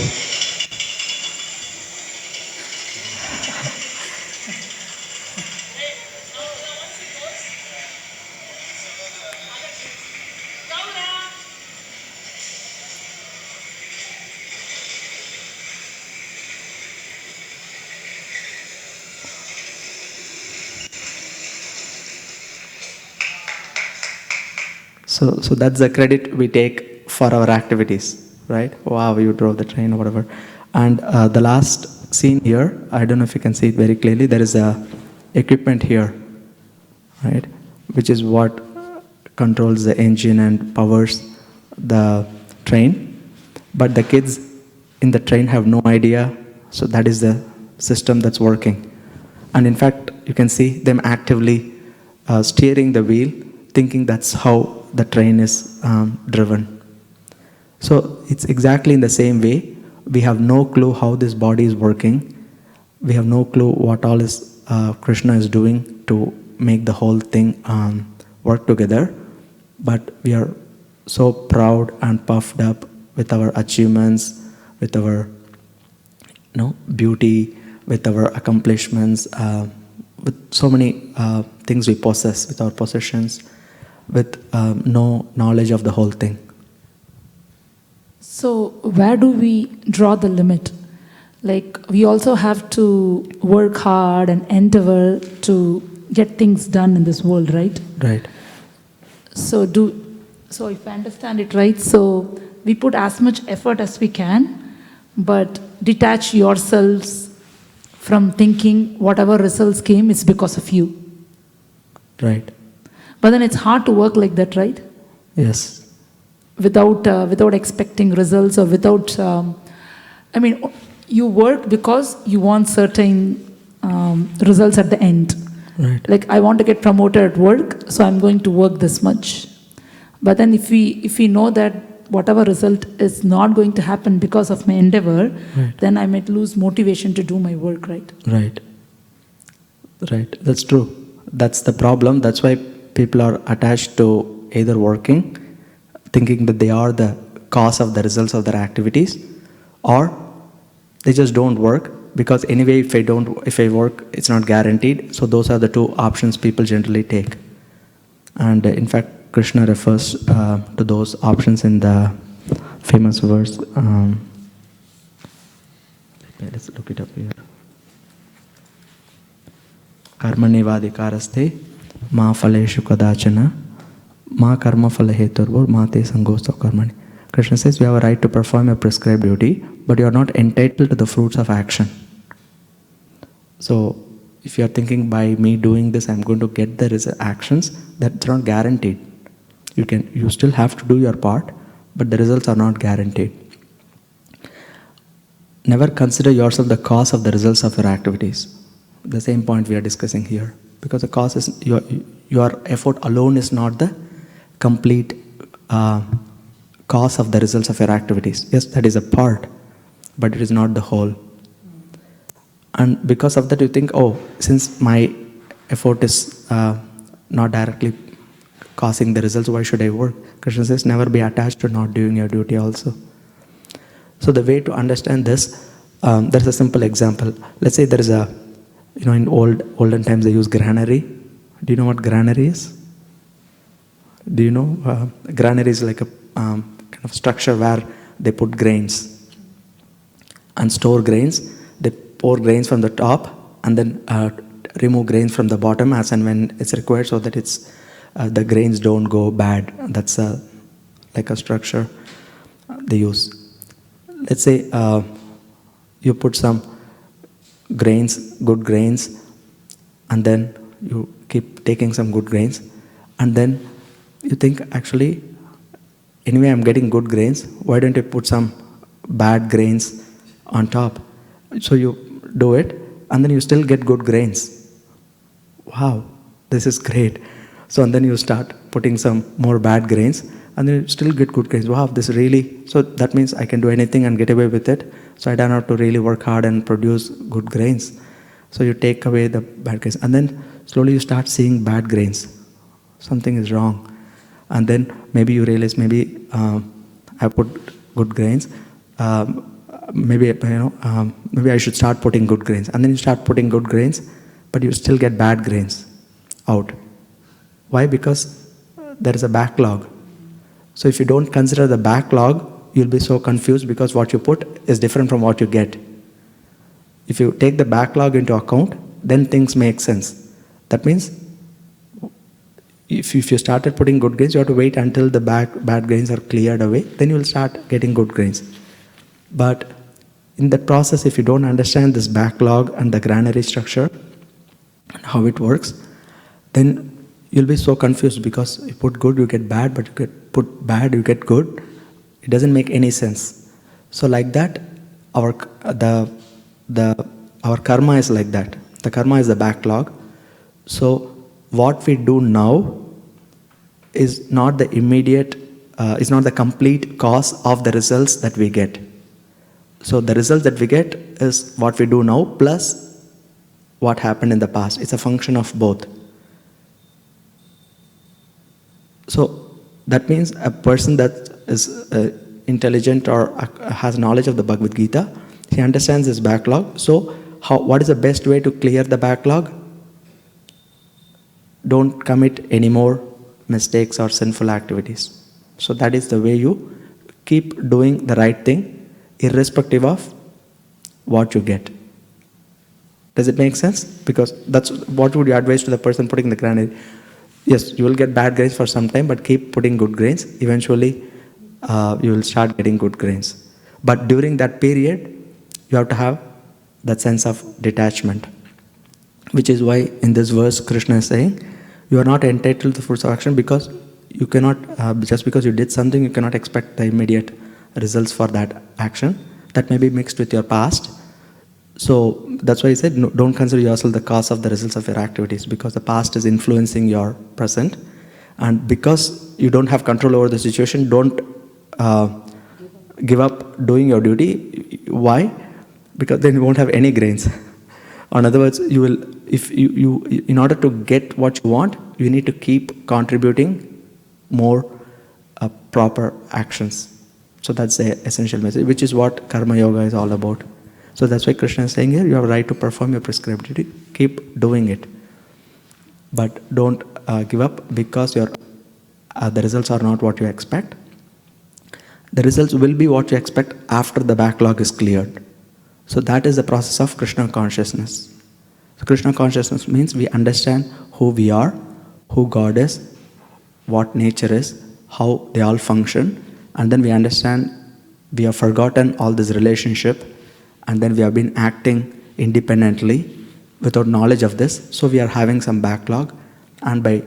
Speaker 1: So that's the credit we take for our activities, right? Wow, you drove the train or whatever. And the last scene here, I don't know if you can see it very clearly, there is a equipment here, right? Which is what controls the engine and powers the train. But the kids in the train have no idea, so that is the system that's working. And in fact, you can see them actively steering the wheel, thinking that's how the train is driven. So it's exactly in the same way. We have no clue how this body is working. We have no clue what all is Krishna is doing to make the whole thing work together. But we are so proud and puffed up with our achievements, with our beauty, with our accomplishments, with so many things we possess, with our possessions, with no knowledge of the whole thing.
Speaker 2: So where do we draw the limit? Like, we also have to work hard and endeavor to get things done in this world, right?
Speaker 1: Right.
Speaker 2: So if I understand it right, so we put as much effort as we can, but detach yourselves from thinking whatever results came is because of you.
Speaker 1: Right.
Speaker 2: But then it's hard to work like that, right?
Speaker 1: Yes.
Speaker 2: Without expecting results, or without, you work because you want certain results at the end.
Speaker 1: Right.
Speaker 2: Like, I want to get promoted at work, so I'm going to work this much. But then if we know that whatever result is not going to happen because of my endeavor,
Speaker 1: right,
Speaker 2: then I might lose motivation to do my work, right?
Speaker 1: Right. Right. That's true. That's the problem. That's why people are attached to either working, thinking that they are the cause of the results of their activities, or they just don't work because anyway if I work, it's not guaranteed. So those are the two options people generally take. And in fact, Krishna refers to those options in the famous verse. Let's look it up here. Karmanevadikaraste ma phaleshu kadachana ma karma phala heturvur ma te sangosto karmani. Krishna says, you have a right to perform a prescribed duty, but you are not entitled to the fruits of action. So if you are thinking by me doing this, I'm going to get the actions, that's not guaranteed. You still have to do your part, but the results are not guaranteed. Never consider yourself the cause of the results of your activities. The same point we are discussing here. Because the cause is, your effort alone is not the complete cause of the results of your activities. Yes, that is a part, but it is not the whole. And because of that you think, oh, since my effort is not directly causing the results, why should I work? Krishna says, never be attached to not doing your duty also. So the way to understand this, there's a simple example. Let's say there is a, in olden times they use granary. Do you know what granary is? Do you know? Granary is like a kind of structure where they put grains and store grains. They pour grains from the top and then remove grains from the bottom as and when it's required, so that it's the grains don't go bad. That's like a structure they use. Let's say you put some grains, good grains, and then you keep taking some good grains, and then you think, actually, anyway I'm getting good grains, why don't you put some bad grains on top? So you do it, and then you still get good grains. Wow, this is great. So and then you start putting some more bad grains, and then you still get good grains. Wow, this really, so that means I can do anything and get away with it. So I don't have to really work hard and produce good grains. So you take away the bad grains, and then slowly you start seeing bad grains. Something is wrong. And then maybe you realize, maybe I put good grains. Maybe I should start putting good grains. And then you start putting good grains, but you still get bad grains out. Why? Because there is a backlog. So if you don't consider the backlog, you'll be so confused, because what you put is different from what you get. If you take the backlog into account, then things make sense. That means if you started putting good grains, you have to wait until the bad grains are cleared away, then you will start getting good grains. But in that process, if you don't understand this backlog and the granary structure and how it works, then you'll be so confused, because you put good, you get bad, but you put bad, you get good. It doesn't make any sense. So like that, our karma is like that. The karma is the backlog. So what we do now is not the immediate, is not the complete cause of the results that we get. So the results that we get is what we do now plus what happened in the past. It's a function of both. So that means a person that is intelligent or has knowledge of the Bhagavad Gita, he understands this backlog. So what is the best way to clear the backlog? Don't commit any more mistakes or sinful activities. So that is the way you keep doing the right thing, irrespective of what you get. Does it make sense? Because that's what would you advise to the person putting the granary? Yes, you will get bad grains for some time, but keep putting good grains. Eventually, you will start getting good grains. But during that period, you have to have that sense of detachment. Which is why in this verse, Krishna is saying, you are not entitled to the fruits of action, because you cannot, just because you did something, you cannot expect the immediate results for that action. That may be mixed with your past. So that's why he said, no, don't consider yourself the cause of the results of your activities, because the past is influencing your present. And because you don't have control over the situation, don't give up doing your duty. Why? Because then you won't have any grains. In other words, you will, if you in order to get what you want, you need to keep contributing more proper actions. So that's the essential message, which is what Karma Yoga is all about. So that's why Krishna is saying here, you have a right to perform your prescribed duty. Keep doing it. But don't give up, because the results are not what you expect. The results will be what you expect after the backlog is cleared. So that is the process of Krishna consciousness. So Krishna consciousness means we understand who we are, who God is, what nature is, how they all function, and then we understand we have forgotten all this relationship, and then we have been acting independently, without knowledge of this. So we are having some backlog, and by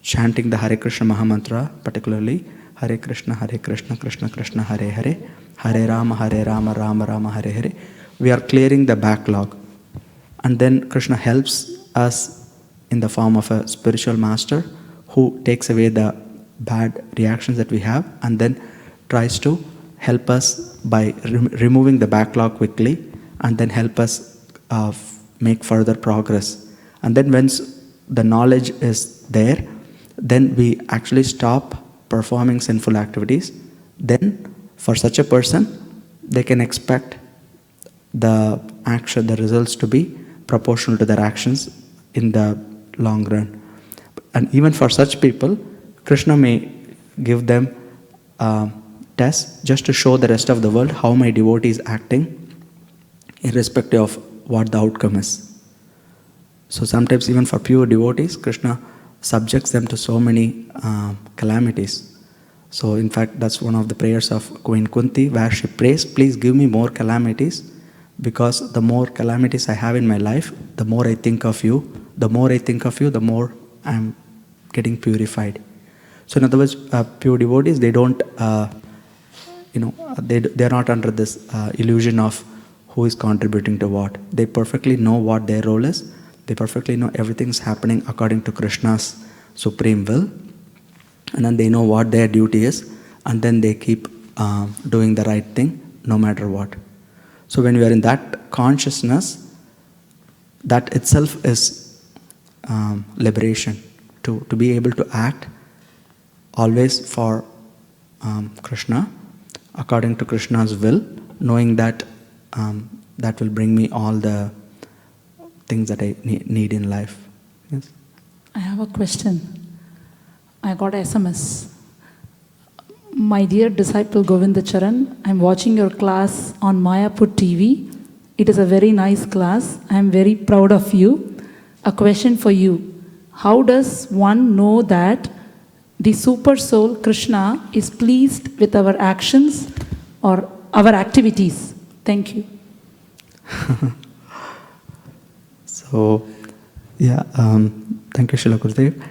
Speaker 1: chanting the Hare Krishna Mahamantra, particularly Hare Krishna, Krishna Krishna, Hare Hare, Hare Rama, Rama Rama, Hare Hare, we are clearing the backlog. And then Krishna helps us in the form of a spiritual master who takes away the bad reactions that we have, and then tries to help us by removing the backlog quickly, and then help us make further progress. And then once the knowledge is there, then we actually stop performing sinful activities. Then for such a person, they can expect the action, the results to be proportional to their actions in the long run. And even for such people, Krishna may give them tests just to show the rest of the world how my devotee is acting, irrespective of what the outcome is. So sometimes even for pure devotees, Krishna subjects them to so many calamities. So in fact, that's one of the prayers of Queen Kunti, where she prays, please give me more calamities, because the more calamities I have in my life, the more I think of you. The more I think of you, the more I'm getting purified. So in other words, pure devotees, they don't, they're not under this illusion of who is contributing to what. They perfectly know what their role is. They perfectly know everything's happening according to Krishna's supreme will. And then they know what their duty is. And then they keep doing the right thing no matter what. So when we are in that consciousness, that itself is liberation. To be able to act always for Krishna, according to Krishna's will, knowing that that will bring me all the things that I need in life. Yes?
Speaker 2: I have a question. I got SMS. My dear disciple Govinda Caran, I'm watching your class on Mayapur TV. It is a very nice class. I am very proud of you. A question for you. How does one know that the super soul Krishna is pleased with our actions or our activities? Thank you.
Speaker 1: So, yeah, thank you, Srila Gurudev.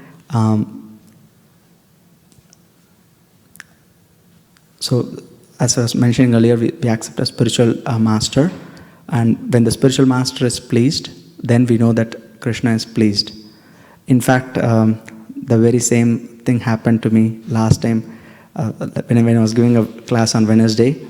Speaker 1: So, as I was mentioning earlier, we accept a spiritual master, and when the spiritual master is pleased, then we know that Krishna is pleased. In fact, the very same thing happened to me last time when I was giving a class on Wednesday.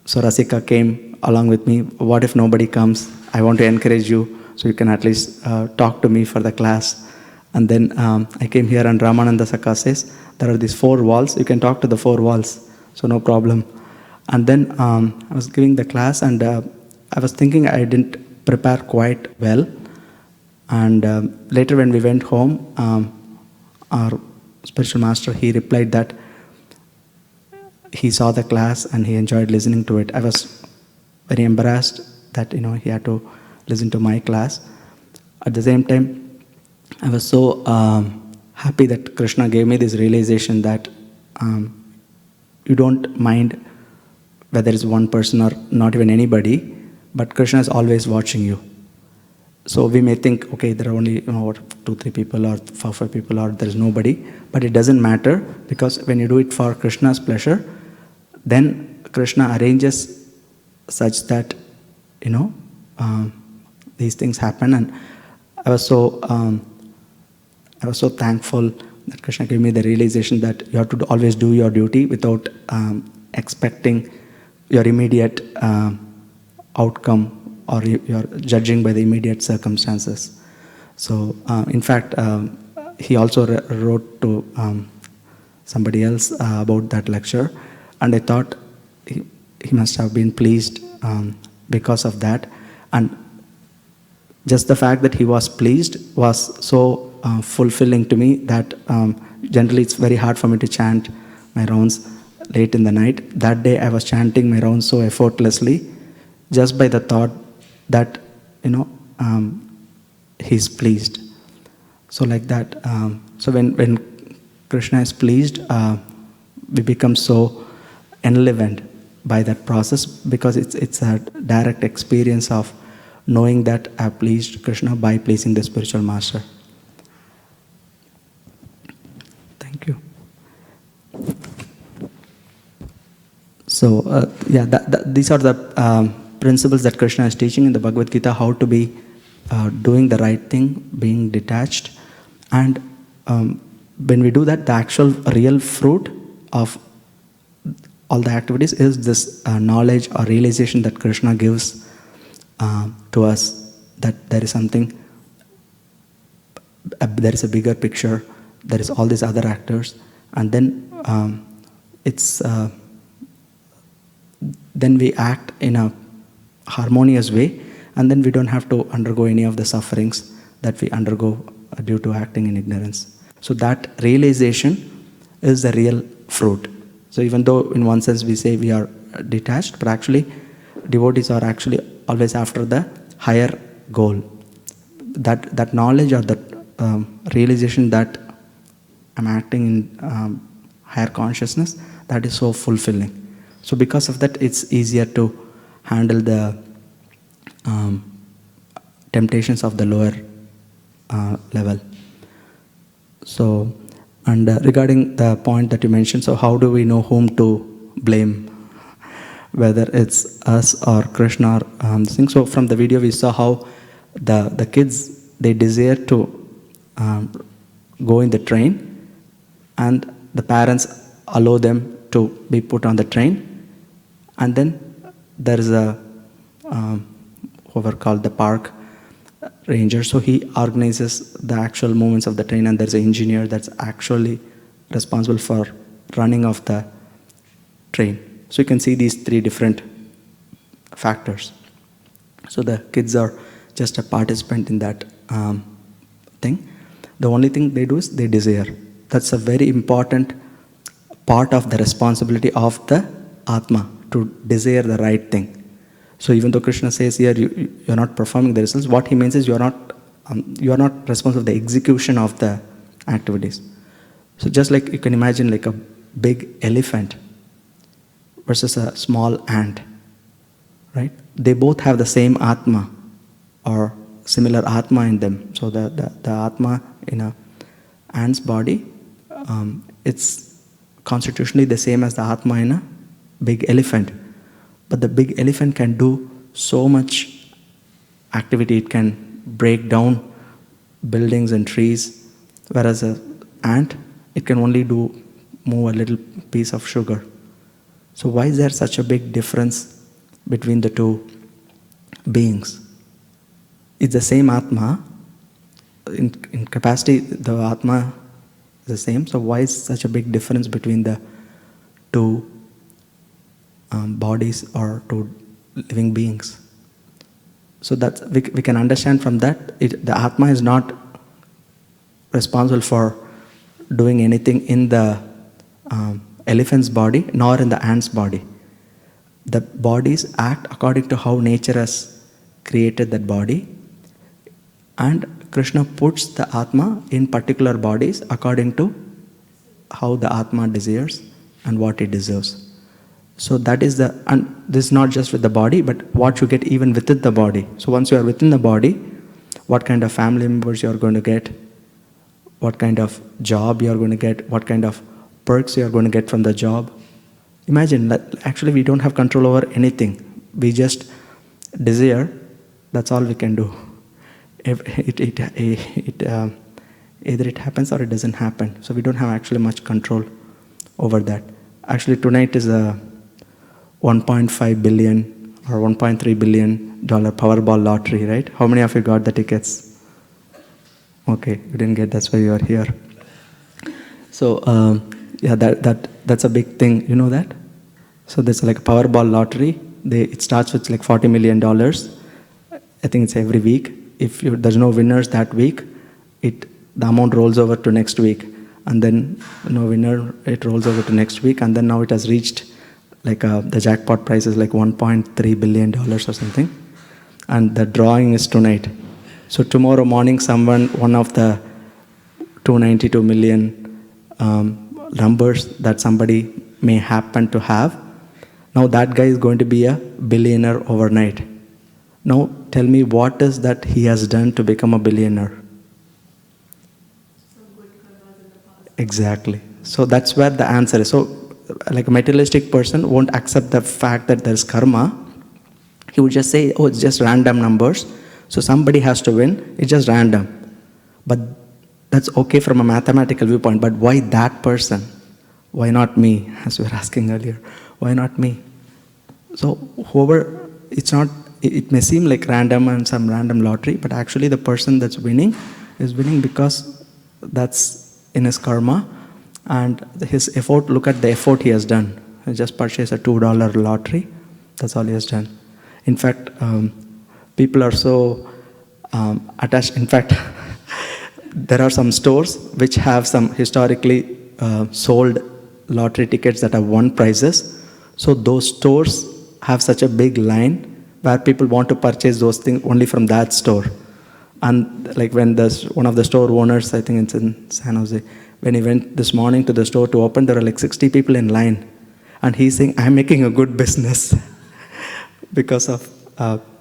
Speaker 1: So Rasika came along with me. What if nobody comes? I want to encourage you, so you can at least talk to me for the class. And then I came here, and Ramananda Saka says, there are these 4 walls, you can talk to the 4 walls, so no problem. And then I was giving the class, and I was thinking I didn't prepare quite well. And later when we went home, our spiritual master, he replied that he saw the class and he enjoyed listening to it. I was very embarrassed that he had to listen to my class. At the same time, I was so happy that Krishna gave me this realization that you don't mind whether it's one person or not even anybody, but Krishna is always watching you. So we may think, okay, there are only 2-3 people or 4-5 people, or there is nobody, but it doesn't matter, because when you do it for Krishna's pleasure, then Krishna arranges such that these things happen. And I was so thankful that Krishna gave me the realization that you have to always do your duty without expecting your immediate outcome, or you're judging by the immediate circumstances. So, in fact, he also wrote to somebody else about that lecture, and I thought he must have been pleased because of that. And just the fact that he was pleased was so fulfilling to me that generally it's very hard for me to chant my rounds late in the night. That day I was chanting my rounds so effortlessly, just by the thought that he's pleased. So like that, so when Krishna is pleased, we become so enlivened by that process, because it's a direct experience of knowing that I have pleased Krishna by pleasing the spiritual master. Thank you. So, these are the principles that Krishna is teaching in the Bhagavad Gita, how to be doing the right thing, being detached. And when we do that, the actual real fruit of all the activities is this knowledge or realization that Krishna gives to us, that there is something, there is a bigger picture, there is all these other actors, and then then we act in a harmonious way, and then we don't have to undergo any of the sufferings that we undergo due to acting in ignorance. So that realization is the real fruit. So even though in one sense we say we are detached, but actually devotees are actually always after the higher goal. That knowledge or that realization that I'm acting in higher consciousness, that is so fulfilling. So because of that, it's easier to handle the temptations of the lower level. So, and regarding the point that you mentioned, so how do we know whom to blame? Whether it's us or Krishna or thing. So from the video we saw how the kids, they desire to go in the train, and the parents allow them to be put on the train, and then there is a whoever called the park ranger, so he organizes the actual movements of the train, and there's an engineer that's actually responsible for running of the train. So you can see these three different factors. So the kids are just a participant in that thing. The only thing they do is they desire. That's a very important part of the responsibility of the Atma, to desire the right thing. So even though Krishna says here you're not performing the results, what he means is you are not responsible for the execution of the activities. So just like you can imagine like a big elephant versus a small ant, right? They both have the same Atma or similar Atma in them. So the Atma in a ant's body, it's constitutionally the same as the Atma in a big elephant. But the big elephant can do so much activity. It can break down buildings and trees, whereas an ant, it can only move a little piece of sugar. So why is there such a big difference between the two beings? It's the same Atma. In capacity, the Atma is the same. So why is such a big difference between the two bodies or two living beings? So that we can understand from that, the Atma is not responsible for doing anything in the elephant's body nor in the ant's body. The bodies act according to how nature has created that body, and Krishna puts the Atma in particular bodies according to how the Atma desires and what it deserves. So that is and this is not just with the body, but what you get even within the body. So once you are within the body, what kind of family members you are going to get, what kind of job you are going to get, what kind of perks you are going to get from the job. Imagine that actually we don't have control over anything. We just desire, that's all we can do. Either it happens or it doesn't happen. So we don't have actually much control over that. Actually tonight is a $1.5 billion or $1.3 billion Powerball lottery, right? How many of you got the tickets? Okay, you didn't get, that's why you are here. So that's a big thing, you know that? So there's like a Powerball lottery. It starts with like $40 million. I think it's every week. If there's no winners that week, the amount rolls over to next week. And then no winner, it rolls over to next week. And then now it has reached like the jackpot price is like $1.3 billion or something. And the drawing is tonight. So tomorrow morning, one of the 292 million numbers that somebody may happen to have, Now that guy is going to be a billionaire overnight. Now tell me, what is that he has done to become a billionaire? Exactly. So that's where the answer is. So like a materialistic person won't accept the fact that there's karma. He would just say, oh, it's just random numbers. So somebody has to win. It's just random. But that's okay from a mathematical viewpoint. But why that person? Why not me? As we were asking earlier. Why not me? So whoever, it's not, it may seem like random and some random lottery, but actually the person that's winning is winning because that's in his karma, and his effort, look at the effort he has done. He just purchased a $2 lottery. That's all he has done. In fact, people are so attached. In fact, there are some stores which have some historically sold lottery tickets that have won prizes. So those stores have such a big line where people want to purchase those things only from that store. And like when one of the store owners, I think it's in San Jose, when he went this morning to the store to open, there were like 60 people in line. And he's saying, I'm making a good business because of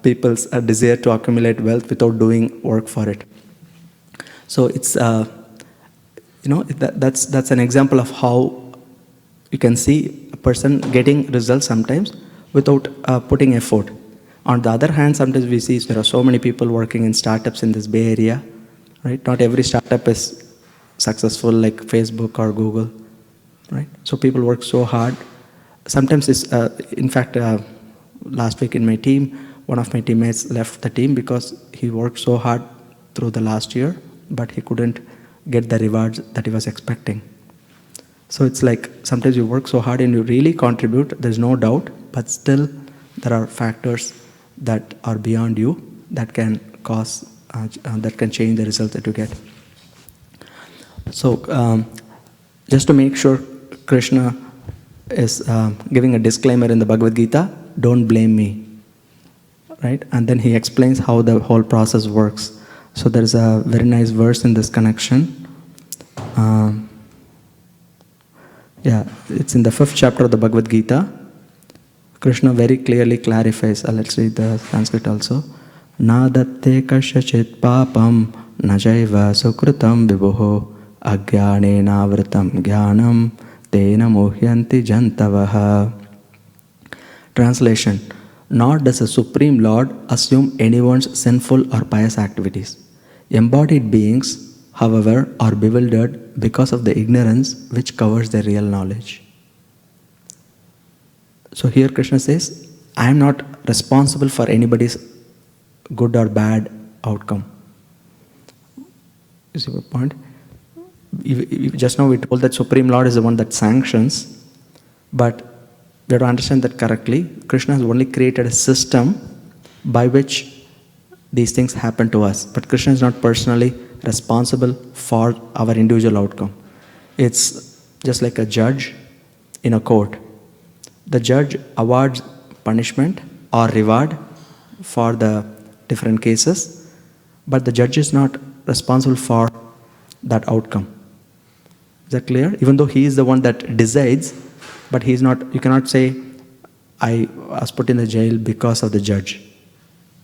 Speaker 1: people's desire to accumulate wealth without doing work for it. So it's, that's an example of how you can see a person getting results sometimes without putting effort. On the other hand, sometimes we see there are so many people working in startups in this Bay Area, right? Not every startup is successful like Facebook or Google, right? So people work so hard. Sometimes it's, in fact, last week in my team, one of my teammates left the team because he worked so hard through the last year, but he couldn't get the rewards that he was expecting. So it's like sometimes you work so hard and you really contribute, there's no doubt, but still there are factors that are beyond you that can cause, that can change the results that you get. So just to make sure, Krishna is giving a disclaimer in the Bhagavad Gita, don't blame me, right? And then he explains how the whole process works. So there's a very nice verse in this connection. It's in the 5th chapter of the Bhagavad Gita. Krishna very clearly clarifies, let's read the Sanskrit also. Na datte kasyachit papam najaiva sukrutam vibhuho agyane navritam jnanam tena muhyanti jantavaha. Translation: nor does a Supreme Lord assume anyone's sinful or pious activities. Embodied beings, however, are bewildered because of the ignorance which covers their real knowledge. So here Krishna says, I am not responsible for anybody's good or bad outcome. You see my point? Just now we told that Supreme Lord is the one that sanctions, but we have to understand that correctly. Krishna has only created a system by which these things happen to us. But Krishna is not personally responsible for our individual outcome. It's just like a judge in a court. The judge awards punishment or reward for the different cases, but the judge is not responsible for that outcome. Is that clear? Even though he is the one that decides, but he is not, you cannot say, I was put in the jail because of the judge.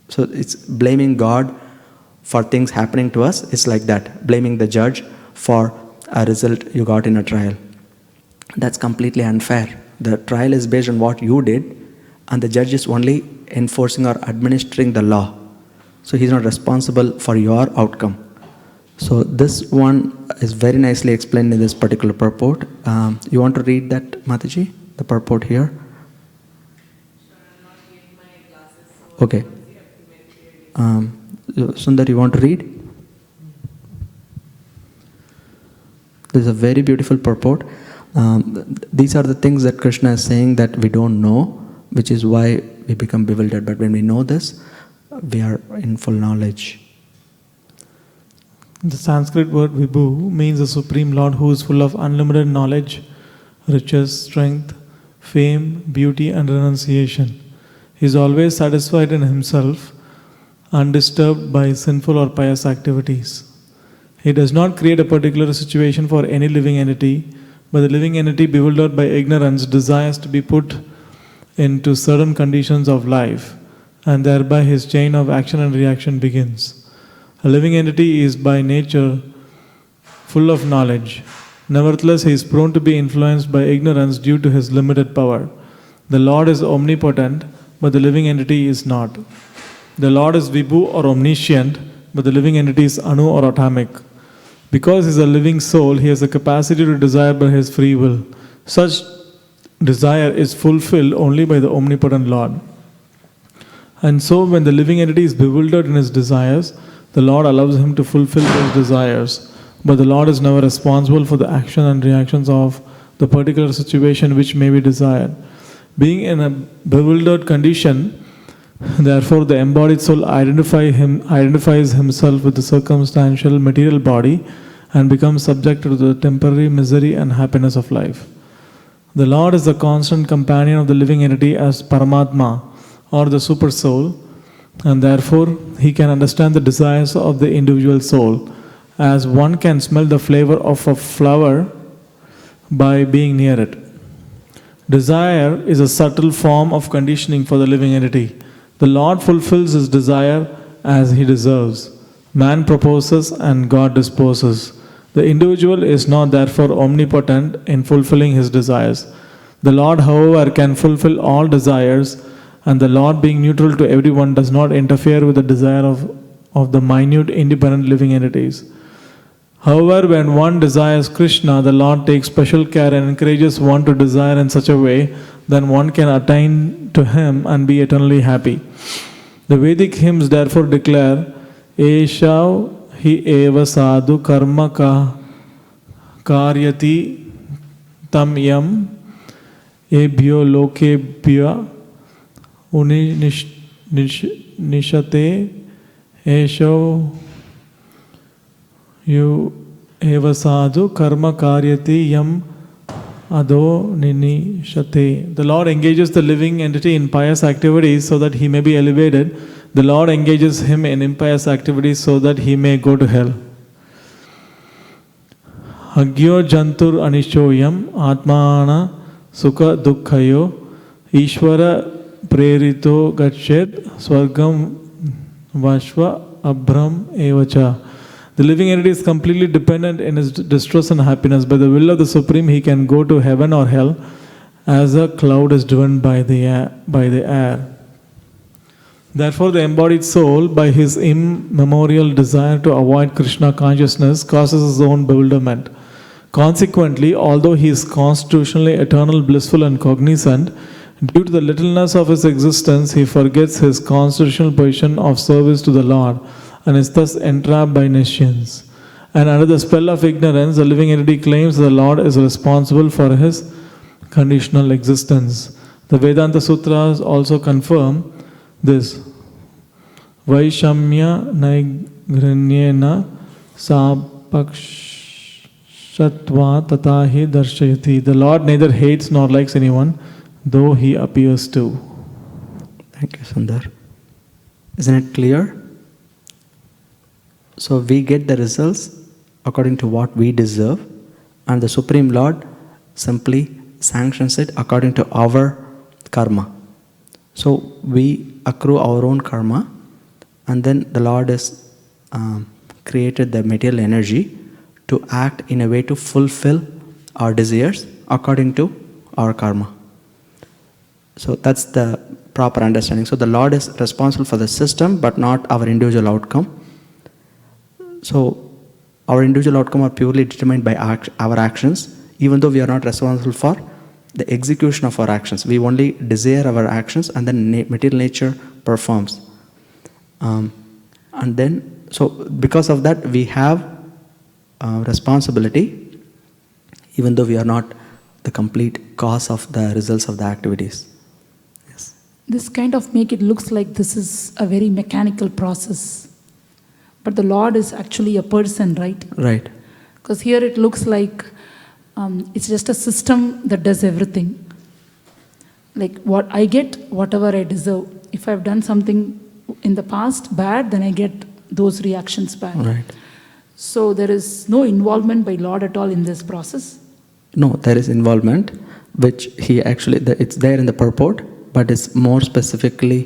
Speaker 1: So it's blaming God for things happening to us. It's like that, blaming the judge for a result you got in a trial. That's completely unfair. The trial is based on what you did, and the judge is only enforcing or administering the law. So he's not responsible for your outcome. So this one is very nicely explained in this particular purport. You want to read that, Mataji? The purport here? Okay. Sundar, you want to read? This is a very beautiful purport. These are the things that Krishna is saying that we don't know, which is why we become bewildered. But when we know this, we are in full knowledge.
Speaker 6: The Sanskrit word Vibhu means the Supreme Lord who is full of unlimited knowledge, riches, strength, fame, beauty and renunciation. He is always satisfied in himself, undisturbed by sinful or pious activities. He does not create a particular situation for any living entity, but the living entity, bewildered by ignorance, desires to be put into certain conditions of life, and thereby his chain of action and reaction begins. A living entity is by nature full of knowledge. Nevertheless, he is prone to be influenced by ignorance due to his limited power. The Lord is omnipotent, but the living entity is not. The Lord is Vibhu or omniscient, but the living entity is Anu or atomic. Because he is a living soul, he has the capacity to desire by his free will. Such desire is fulfilled only by the omnipotent Lord. And so, when the living entity is bewildered in his desires, the Lord allows him to fulfill those desires. But the Lord is never responsible for the action and reactions of the particular situation which may be desired. Being in a bewildered condition, therefore, the embodied soul identifies himself with the circumstantial material body and becomes subject to the temporary misery and happiness of life. The Lord is the constant companion of the living entity as Paramatma or the super soul, and therefore he can understand the desires of the individual soul, as one can smell the flavor of a flower by being near it. Desire is a subtle form of conditioning for the living entity. The Lord fulfills his desire as he deserves. Man proposes and God disposes. The individual is not therefore omnipotent in fulfilling his desires. The Lord, however, can fulfill all desires, and the Lord, being neutral to everyone, does not interfere with the desire of the minute independent living entities. However, when one desires Krishna, the Lord takes special care and encourages one to desire in such a way that one can attain to him and be eternally happy. The Vedic hymns therefore declare, Eshav hi eva sadhu karma karyati tam yam ebhyo lokebhya nishate eshav yu eva sadhu karma karyati yam ado ninishate. The Lord engages the living entity in pious activities so that he may be elevated. The Lord engages him in impious activities so that he may go to hell. Agyo jantur anishoyam atmana sukha dukkhayo ishvara prerito gachet swargam vashva abram evacha. The living entity is completely dependent in his distress and happiness. By the will of the Supreme, he can go to heaven or hell as a cloud is driven by the air. Therefore, the embodied soul, by his immemorial desire to avoid Krishna consciousness, causes his own bewilderment. Consequently, although he is constitutionally eternal, blissful and cognizant, due to the littleness of his existence, he forgets his constitutional position of service to the Lord and is thus entrapped by nescience. And under the spell of ignorance, the living entity claims the Lord is responsible for his conditional existence. The Vedanta Sutras also confirm this. Vaishamya naigrinyena sapakshatva tatahi darshayati. The Lord neither hates nor likes anyone, though he appears to.
Speaker 1: Thank you, Sundar. Isn't it clear? So we get the results according to what we deserve, and the Supreme Lord simply sanctions it according to our karma. So we accrue our own karma, and then the Lord has created the material energy to act in a way to fulfill our desires according to our karma. So that's the proper understanding. So the Lord is responsible for the system, but not our individual outcome. So our individual outcome are purely determined by our actions, even though we are not responsible for the execution of our actions. We only desire our actions, and then material nature performs. And then, so because of that, we have responsibility, even though we are not the complete cause of the results of the activities. Yes.
Speaker 2: This kind of make it looks like this is a very mechanical process. But the Lord is actually a person, right?
Speaker 1: Right.
Speaker 2: Because here it looks like it's just a system that does everything. Like what I get, whatever I deserve. If I've done something in the past bad, then I get those reactions back.
Speaker 1: Right.
Speaker 2: So there is no involvement by Lord at all in this process?
Speaker 1: No, there is involvement, which he actually, it's there in the purport, but it's more specifically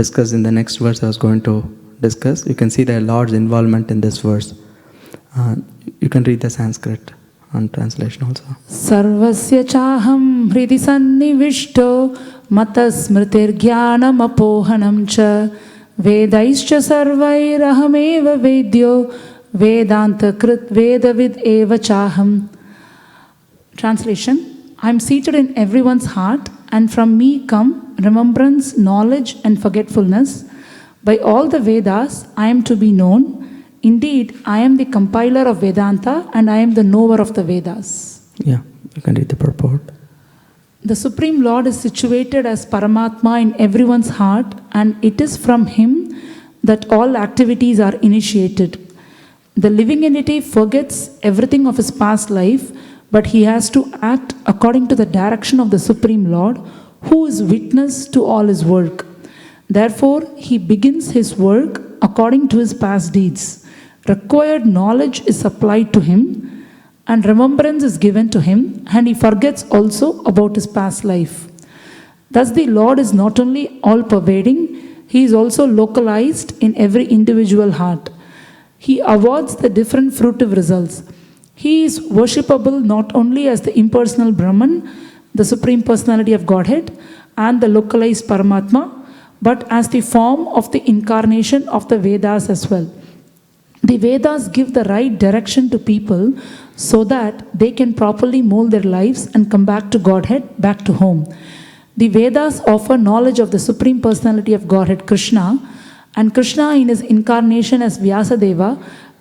Speaker 1: discussed in the next verse I was going to discuss. You can see the Lord's involvement in this verse. You can read the Sanskrit and translation also.
Speaker 2: Sarvasya chaham hridi sannivishto matasmritirgyanam apohanam cha vedaischa sarvairahameva vedyo vedanta krit vedavid eva chaham. Translation: I am seated in everyone's heart, and from me come remembrance, knowledge, and forgetfulness. By all the Vedas, I am to be known. Indeed, I am the compiler of Vedanta, and I am the knower of the Vedas.
Speaker 1: Yeah, you can read the purport.
Speaker 2: The Supreme Lord is situated as Paramatma in everyone's heart, and it is from Him that all activities are initiated. The living entity forgets everything of his past life, but he has to act according to the direction of the Supreme Lord, who is witness to all his work. Therefore, he begins his work according to his past deeds. Required knowledge is supplied to him, and remembrance is given to him, and he forgets also about his past life. Thus, the Lord is not only all-pervading, he is also localized in every individual heart. He awards the different fruitive results. He is worshipable not only as the impersonal Brahman, the Supreme Personality of Godhead, and the localized Paramatma, but as the form of the incarnation of the Vedas as well. The Vedas give the right direction to people so that they can properly mold their lives and come back to Godhead, back to home. The Vedas offer knowledge of the Supreme Personality of Godhead, Krishna, and Krishna in his incarnation as Vyasadeva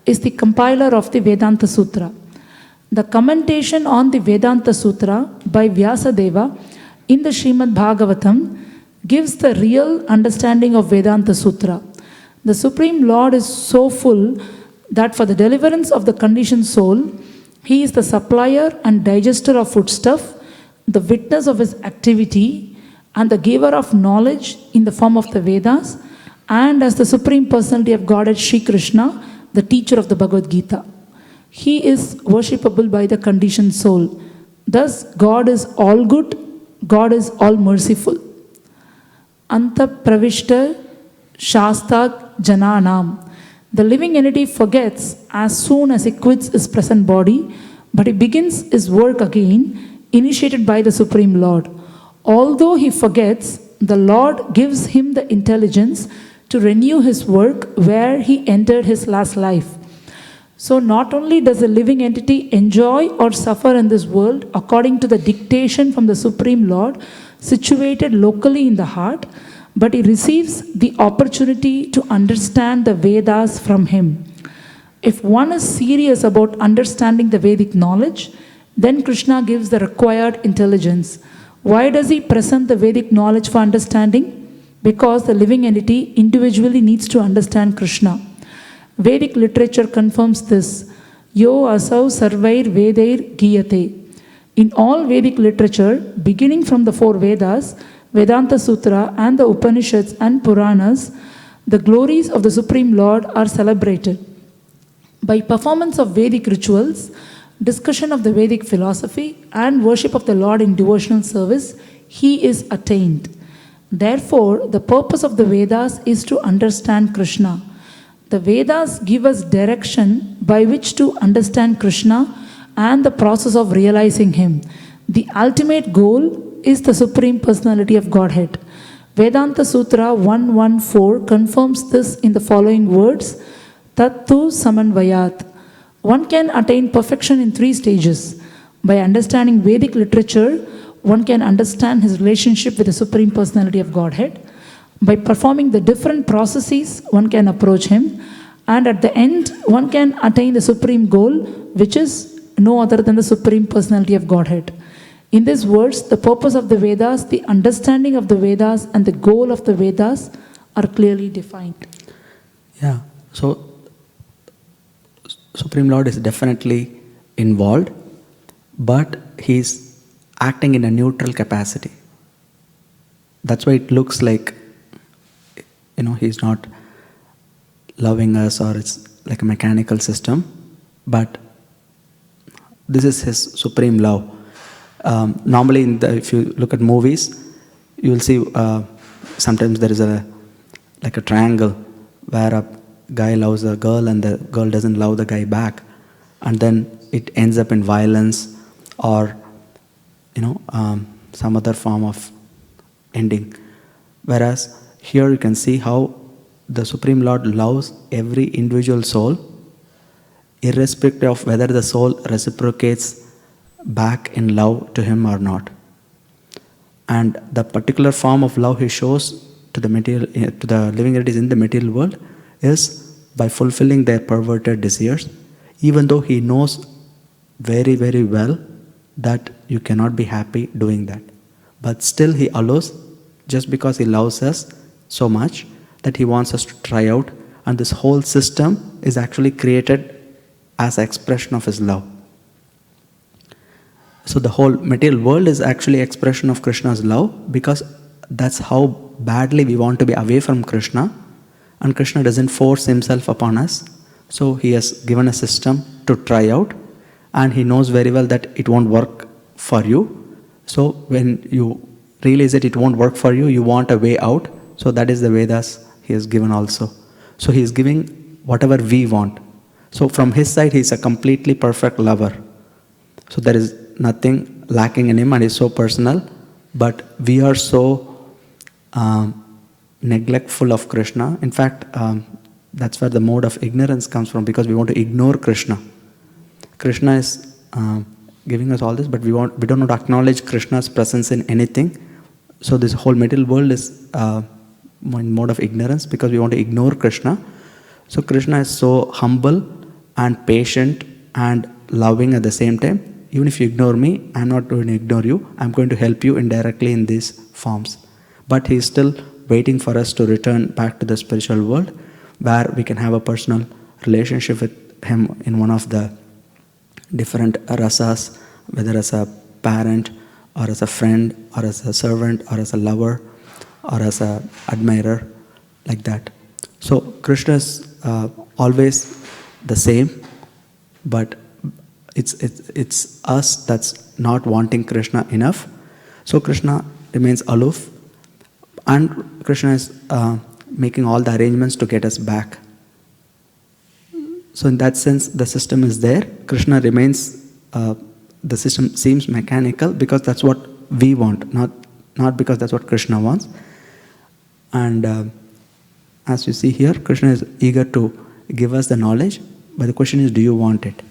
Speaker 2: is the compiler of the Vedanta Sutra. The commentation on the Vedanta Sutra by Vyasadeva in the Srimad Bhagavatam gives the real understanding of Vedanta Sutra. The Supreme Lord is so full that for the deliverance of the conditioned soul, He is the supplier and digester of foodstuff, the witness of his activity, and the giver of knowledge in the form of the Vedas, and as the Supreme Personality of Godhead, Sri Krishna, the teacher of the Bhagavad Gita. He is worshipable by the conditioned soul. Thus, God is all good, God is all merciful. Anta pravishta shasta jananam. The living entity forgets as soon as he quits his present body, but he begins his work again, initiated by the Supreme Lord. Although he forgets, the Lord gives him the intelligence to renew his work where he entered his last life. So not only does the living entity enjoy or suffer in this world according to the dictation from the Supreme Lord situated locally in the heart, but he receives the opportunity to understand the Vedas from him. If one is serious about understanding the Vedic knowledge, then Krishna gives the required intelligence. Why does he present the Vedic knowledge for understanding? Because the living entity individually needs to understand Krishna. Vedic literature confirms this. Yo asau sarvair vedair giyate. In all Vedic literature, beginning from the four Vedas, Vedanta Sutra, and the Upanishads and Puranas, the glories of the Supreme Lord are celebrated. By performance of Vedic rituals, discussion of the Vedic philosophy, and worship of the Lord in devotional service, he is attained. Therefore, the purpose of the Vedas is to understand Krishna. The Vedas give us direction by which to understand Krishna and the process of realizing Him. The ultimate goal is the Supreme Personality of Godhead. Vedanta Sutra 114 confirms this in the following words, Tattu Samanvayat. One can attain perfection in 3 stages. By understanding Vedic literature, one can understand his relationship with the Supreme Personality of Godhead. By performing the different processes, one can approach Him. And at the end, one can attain the supreme goal, which is no other than the Supreme Personality of Godhead. In these words, the purpose of the Vedas, the understanding of the Vedas, and the goal of the Vedas are clearly defined.
Speaker 1: Yeah, so Supreme Lord is definitely involved, but he's acting in a neutral capacity. That's why it looks like, he's not loving us or it's like a mechanical system, but this is his supreme love. Normally, if you look at movies, You will see sometimes there is like a triangle where a guy loves a girl and the girl doesn't love the guy back, and then it ends up in violence or some other form of ending. Whereas here you can see how the Supreme Lord loves every individual soul, irrespective of whether the soul reciprocates back in love to him or not. And the particular form of love he shows to the material, to the living entities in the material world, is by fulfilling their perverted desires, even though he knows very, very well that you cannot be happy doing that. But still he allows, just because he loves us so much that he wants us to try out, and this whole system is actually created as an expression of his love. So the whole material world is actually expression of Krishna's love, because that's how badly we want to be away from Krishna, and Krishna doesn't force himself upon us. So he has given a system to try out, and he knows very well that it won't work for you. So when you realize that it won't work for you, you want a way out. So that is the Vedas he has given also. So he is giving whatever we want. So from his side, he is a completely perfect lover. So there is nothing lacking in him, and he's so personal. But we are so neglectful of Krishna. In fact, that's where the mode of ignorance comes from, because we want to ignore Krishna. Krishna is giving us all this, but we don't want to acknowledge Krishna's presence in anything. So this whole material world is in mode of ignorance, because we want to ignore Krishna. So Krishna is so humble and patient and loving at the same time. Even if you ignore me, I'm not going to ignore you. I'm going to help you indirectly in these forms. But he is still waiting for us to return back to the spiritual world, where we can have a personal relationship with him in one of the different rasas, whether as a parent or as a friend or as a servant or as a lover or as an admirer, like that. So Krishna is always the same, but it's us that's not wanting Krishna enough. So Krishna remains aloof, and Krishna is making all the arrangements to get us back. So in that sense, the system is there. Krishna remains, the system seems mechanical because that's what we want, not because that's what Krishna wants. And as you see here, Krishna is eager to give us the knowledge, but the question is, do you want it?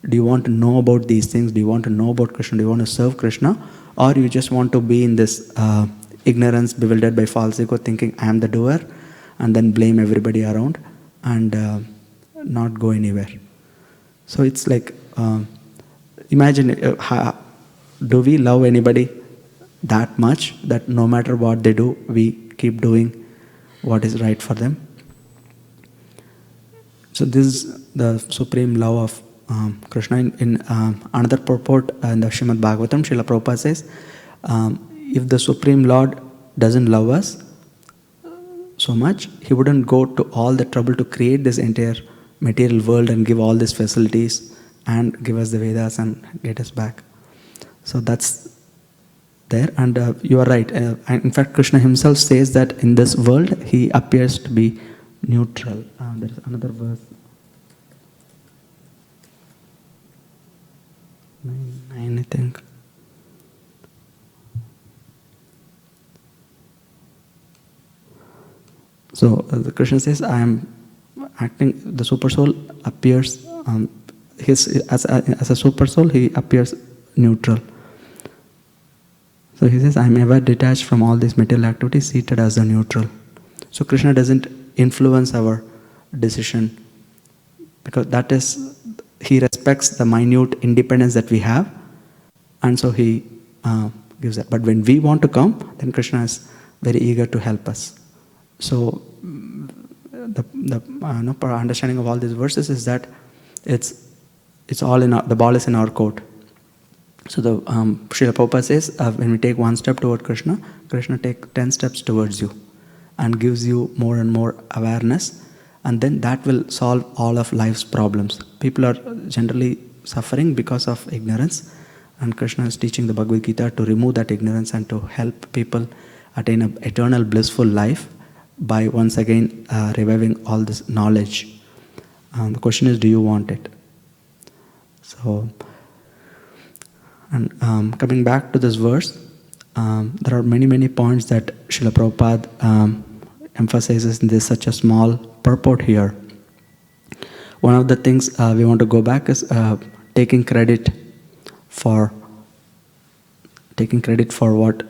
Speaker 1: Do you want to know about these things? Do you want to know about Krishna? Do you want to serve Krishna? Or you just want to be in this ignorance, bewildered by false ego, thinking I am the doer, and then blame everybody around and not go anywhere. So it's like, imagine, do we love anybody that much that no matter what they do, we keep doing what is right for them? So this is the supreme love of Krishna. In another purport in the Srimad Bhagavatam, Srila Prabhupada says, if the Supreme Lord doesn't love us so much, he wouldn't go to all the trouble to create this entire material world and give all these facilities and give us the Vedas and get us back. So that's there, and you are right. In fact, Krishna himself says that in this world he appears to be neutral. There is another verse. 9, I think. So Krishna says, I am acting, the super soul appears, as a super soul, he appears neutral. So he says, I am ever detached from all these material activities, seated as a neutral. So Krishna doesn't influence our decision, because that is, he respects the minute independence that we have, and so he gives that. But when we want to come, then Krishna is very eager to help us. So the understanding of all these verses is that it's all in the ball is in our court. So the Srila Prabhupada says, when we take one step toward Krishna, Krishna takes 10 steps towards you and gives you more and more awareness, and then that will solve all of life's problems. People are generally suffering because of ignorance, and Krishna is teaching the Bhagavad Gita to remove that ignorance and to help people attain an eternal blissful life by once again reviving all this knowledge. The question is, do you want it? So, and coming back to this verse, there are many points that Srila Prabhupada emphasizes in this such a small purport here. One of the things we want to go back is taking credit for what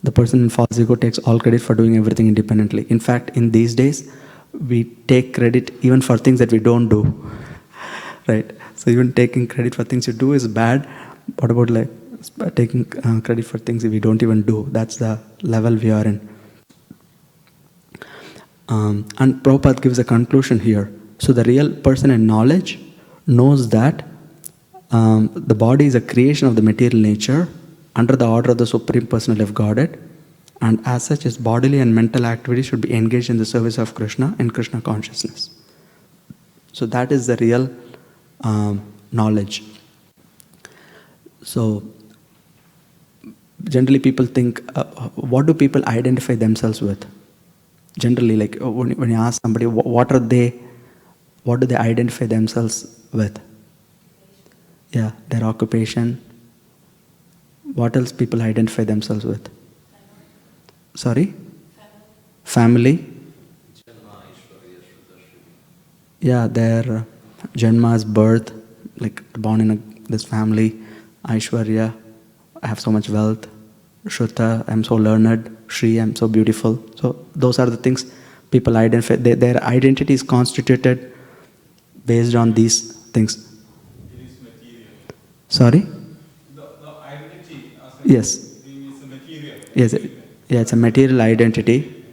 Speaker 1: the person in false ego takes all credit for doing everything independently. In fact, in these days, we take credit even for things that we don't do, right? So even taking credit for things you do is bad. What about like taking credit for things we don't even do? That's the level we are in. And Prabhupada gives a conclusion here. So the real person in knowledge knows that the body is a creation of the material nature under the order of the Supreme Personality of Godhead, and as such his bodily and mental activities should be engaged in the service of Krishna in Krishna consciousness. So that is the real knowledge. So generally people think, what do people identify themselves with? Generally, like when you ask somebody, what do they identify themselves with? Yeah, their occupation. What else people identify themselves with? Sorry? Family. Yeah, their Janma's birth, like born in this family. Aishwarya, I have so much wealth. Shruta, I'm so learned. Shri, I'm so beautiful. So those are the things people identify. Their identity is constituted based on these things.
Speaker 6: It is material.
Speaker 1: Sorry?
Speaker 6: The identity as
Speaker 1: yes.
Speaker 6: Is a material.
Speaker 1: Yes. Yeah, it's a material identity.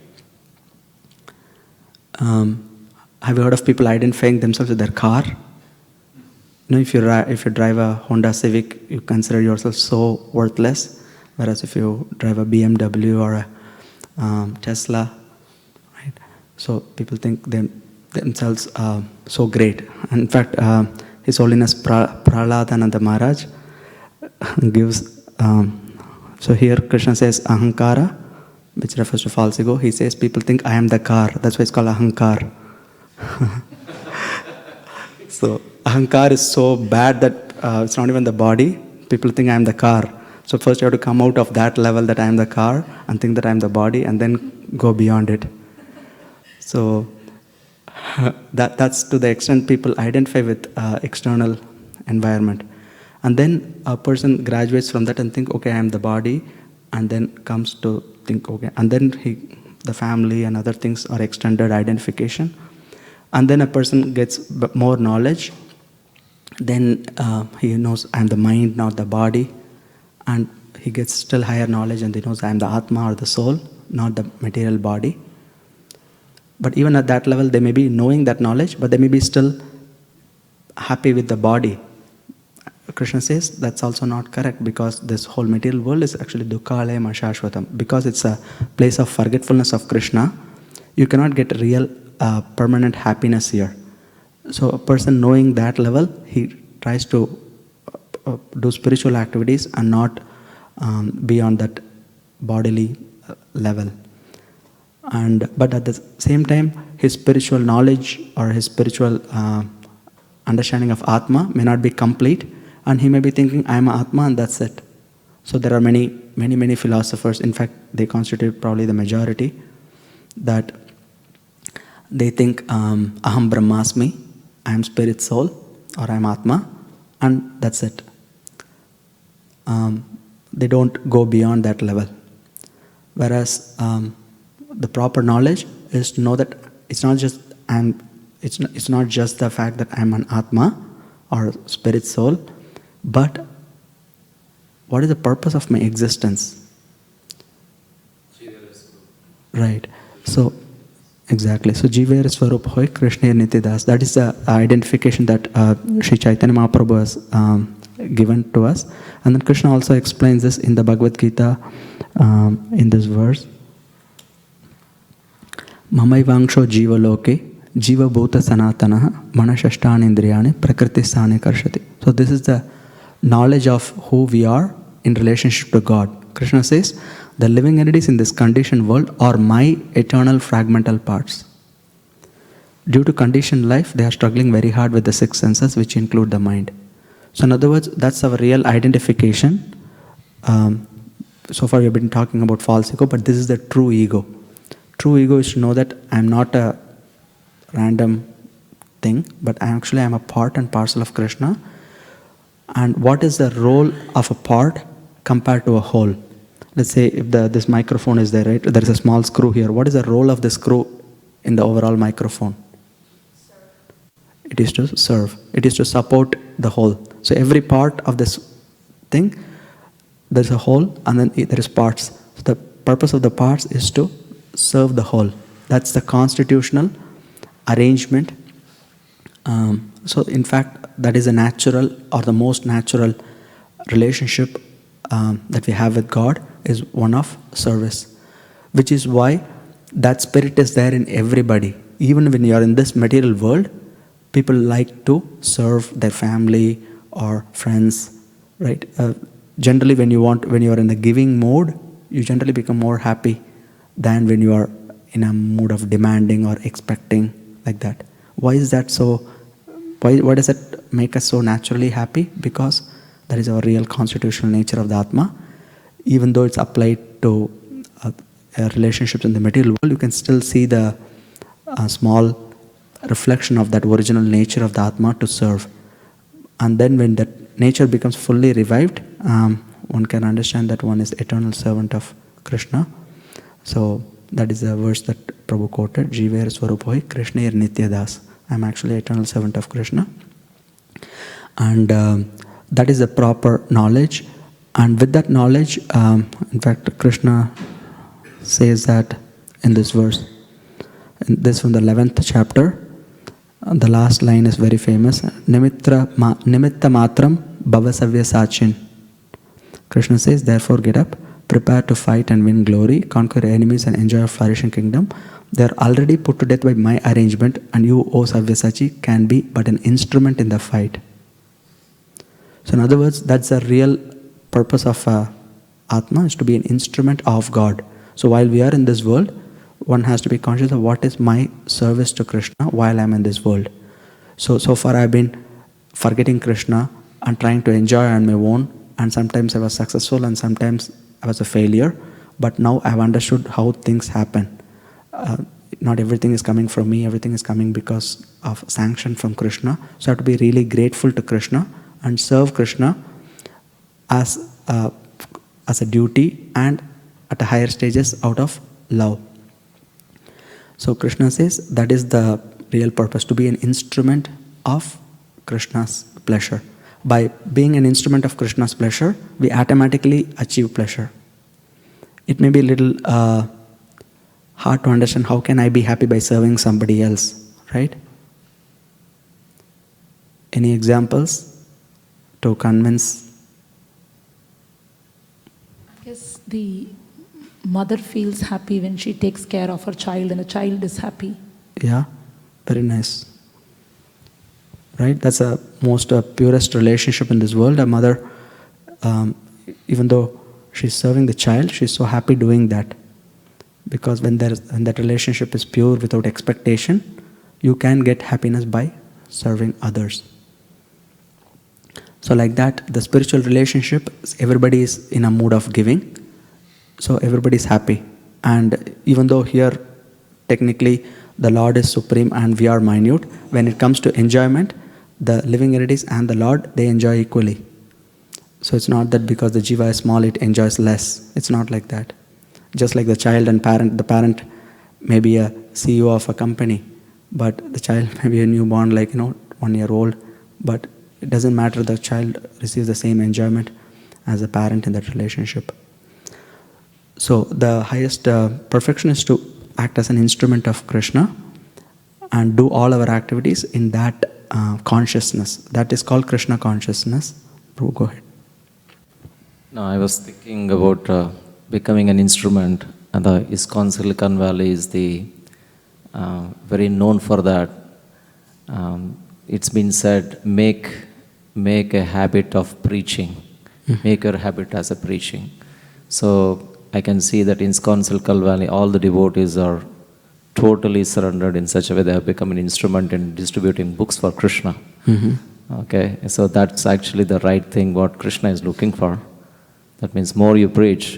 Speaker 1: Have you heard of people identifying themselves with their car? You know, if you drive a Honda Civic, you consider yourself so worthless. Whereas if you drive a BMW or a Tesla, right? So people think themselves so great. And in fact, His Holiness Prahladhananda Maharaj gives. So here Krishna says Ahankara, which refers to false ego. He says people think I am the car. That's why it's called Ahankar. So Ahankar is so bad that it's not even the body. People think I am the car. So first you have to come out of that level that I am the car and think that I am the body and then go beyond it. So that's to the extent people identify with external environment. And then a person graduates from that and think, okay, I am the body, and then comes to think, okay, and then the family and other things are extended identification. And then a person gets more knowledge. Then he knows I am the mind, not the body. And he gets still higher knowledge and he knows I am the Atma or the soul, not the material body. But even at that level, they may be knowing that knowledge, but they may be still happy with the body. Krishna says that's also not correct, because this whole material world is actually dukkhalayam ashashvatam. Because it's a place of forgetfulness of Krishna, you cannot get real permanent happiness here. So a person knowing that level, he tries to do spiritual activities and not be on that bodily level. But at the same time, his spiritual knowledge or his spiritual understanding of Atma may not be complete, and he may be thinking, I am Atma and that's it. So there are many philosophers, in fact they constitute probably the majority, that they think Aham Brahmasmi, I am spirit soul, or I am Atma, and that's it. They don't go beyond that level. Whereas the proper knowledge is to know that it's not just it's not just the fact that I'm an Atma or spirit soul, but what is the purpose of my existence? Right. So exactly. So Jiva Swarup Hoy Krishna Nitidas. That is the identification that Sri Chaitanya Mahaprabhu has given to us. And then Krishna also explains this in the Bhagavad Gita in this verse. Mamaivangsho jiva loke jiva bhuta sanatanaha manashashtani indriyani prakriti sthane karshati. So this is the knowledge of who we are in relationship to God. Krishna says The living entities in this conditioned world are my eternal fragmental parts. Due to conditioned life, they are struggling very hard with the six senses, which include the mind. So in other words, that's our real identification. So far we have been talking about false ego, but this is the true ego. True ego is to know that I'm not a random thing, but actually I'm a part and parcel of Krishna. And what is the role of a part compared to a whole? Let's say if this microphone is there, right? There is a small screw here. What is the role of the screw in the overall microphone? It is to serve. It is to support the whole. So every part of this thing, there's a whole and then there is parts. So the purpose of the parts is to serve the whole. That's the constitutional arrangement. So in fact, that is a natural or the most natural relationship that we have with God is one of service. Which is why that spirit is there in everybody. Even when you are in this material world, people like to serve their family or friends, right? Generally, when you are in the giving mode, you generally become more happy than when you are in a mood of demanding or expecting, like that. Why is that so? Why does it make us so naturally happy? Because that is our real constitutional nature of the Atma. Even though it's applied to relationships in the material world, you can still see the small reflection of that original nature of the Atma to serve. And then when that nature becomes fully revived, one can understand that one is eternal servant of Krishna. So that is the verse that Prabhu quoted, Jiver Swarupohi Krishna ir Nityadas. I'm actually eternal servant of Krishna. And that is the proper knowledge. And with that knowledge, in fact, Krishna says that in this verse, this from the 11th chapter, the last line is very famous. Nimitta matram bhavasavya sachin. Krishna says, therefore get up, prepare to fight and win glory, conquer enemies and enjoy a flourishing kingdom. They are already put to death by my arrangement, and you, O Savyasachi, can be but an instrument in the fight. So in other words, that's the real purpose of Atma, is to be an instrument of God. So while we are in this world, one has to be conscious of what is my service to Krishna while I'm in this world. So far I've been forgetting Krishna and trying to enjoy on my own, and sometimes I was successful and sometimes I was a failure, but now I've understood how things happen. Not everything is coming from me, everything is coming because of sanction from Krishna. So I have to be really grateful to Krishna and serve Krishna as a duty and at the higher stages out of love. So Krishna says that is the real purpose, to be an instrument of Krishna's pleasure. By being an instrument of Krishna's pleasure, we automatically achieve pleasure. It may be a little hard to understand, how can I be happy by serving somebody else, right? Any examples to convince?
Speaker 2: I guess the mother feels happy when she takes care of her child and the child is happy.
Speaker 1: Yeah, very nice. Right? That's the most purest relationship in this world. A mother, even though she's serving the child, she's so happy doing that. Because when that relationship is pure without expectation, you can get happiness by serving others. So like that, the spiritual relationship, everybody is in a mood of giving. So everybody is happy. And even though here, technically, the Lord is supreme and we are minute, when it comes to enjoyment, the living entities and the Lord, they enjoy equally. So it's not that because the jiva is small, it enjoys less. It's not like that. Just like the child and parent, the parent may be a CEO of a company, but the child may be a newborn, 1 year old, but it doesn't matter, the child receives the same enjoyment as a parent in that relationship. So the highest perfection is to act as an instrument of Krishna and do all our activities in that consciousness. That is called Krishna consciousness. Prabhu, go ahead.
Speaker 7: No, I was thinking about becoming an instrument, and the ISKCON Silicon Valley is the very known for that. It's been said, make a habit of preaching. Make your habit as a preaching. So I can see that in ISKCON Silicon Valley, all the devotees are totally surrendered in such a way they have become an instrument in distributing books for Krishna. Okay, so that's actually the right thing what Krishna is looking for. That means more you preach,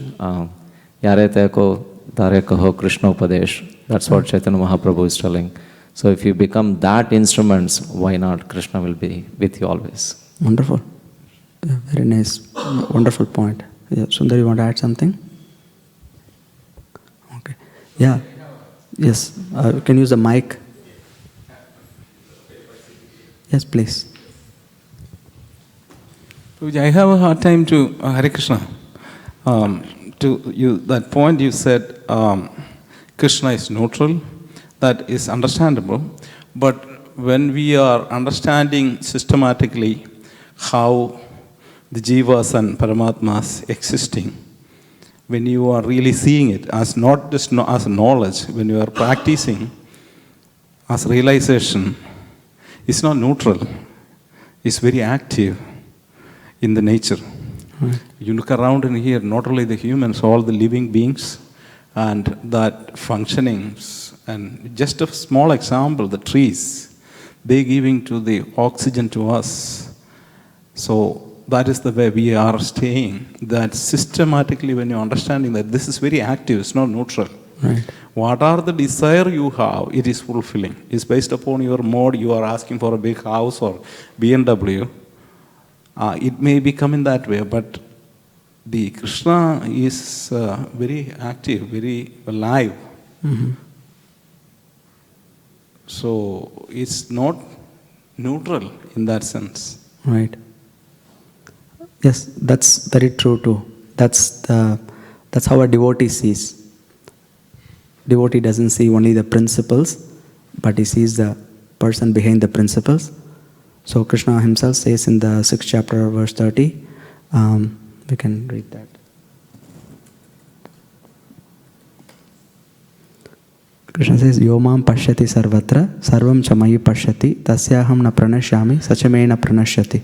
Speaker 7: Yare teko tare kaho Krishna Upadesh. That's what Chaitanya Mahaprabhu is telling. So if you become that instruments, why not? Krishna will be with you always.
Speaker 1: Wonderful. Yeah, very nice. Wonderful point. Yeah, Sundar, you want to add something? Okay. Yeah. Yes. You can use the mic. Yes, please.
Speaker 8: I have a hard time to Hare Krishna. To you, that point you said, Krishna is neutral. That is understandable. But when we are understanding systematically how the jivas and paramatmas existing, when you are really seeing it as not just as knowledge, when you are practicing as realization, it's not neutral. It's very active in the nature. You look around in here, not only the humans, all the living beings, and that functionings. And just a small example, the trees, they giving to the oxygen to us. So that is the way we are staying. That systematically, when you're understanding that this is very active, it's not neutral.
Speaker 1: Right.
Speaker 8: What are the desire you have, it is fulfilling. It's based upon your mode. You are asking for a big house or BMW. It may become in that way, but the Krishna is very active, very alive. So it's not neutral in that sense.
Speaker 1: Right. Yes, that's very true too. That's how a devotee sees. Devotee doesn't see only the principles, but he sees the person behind the principles. So Krishna himself says in the 6th chapter, verse 30, we can read that. Krishna says, Yomam pashyati sarvatra, sarvam chamayi pashyati, tasyaham na pranashyami, sachame na pranashyati.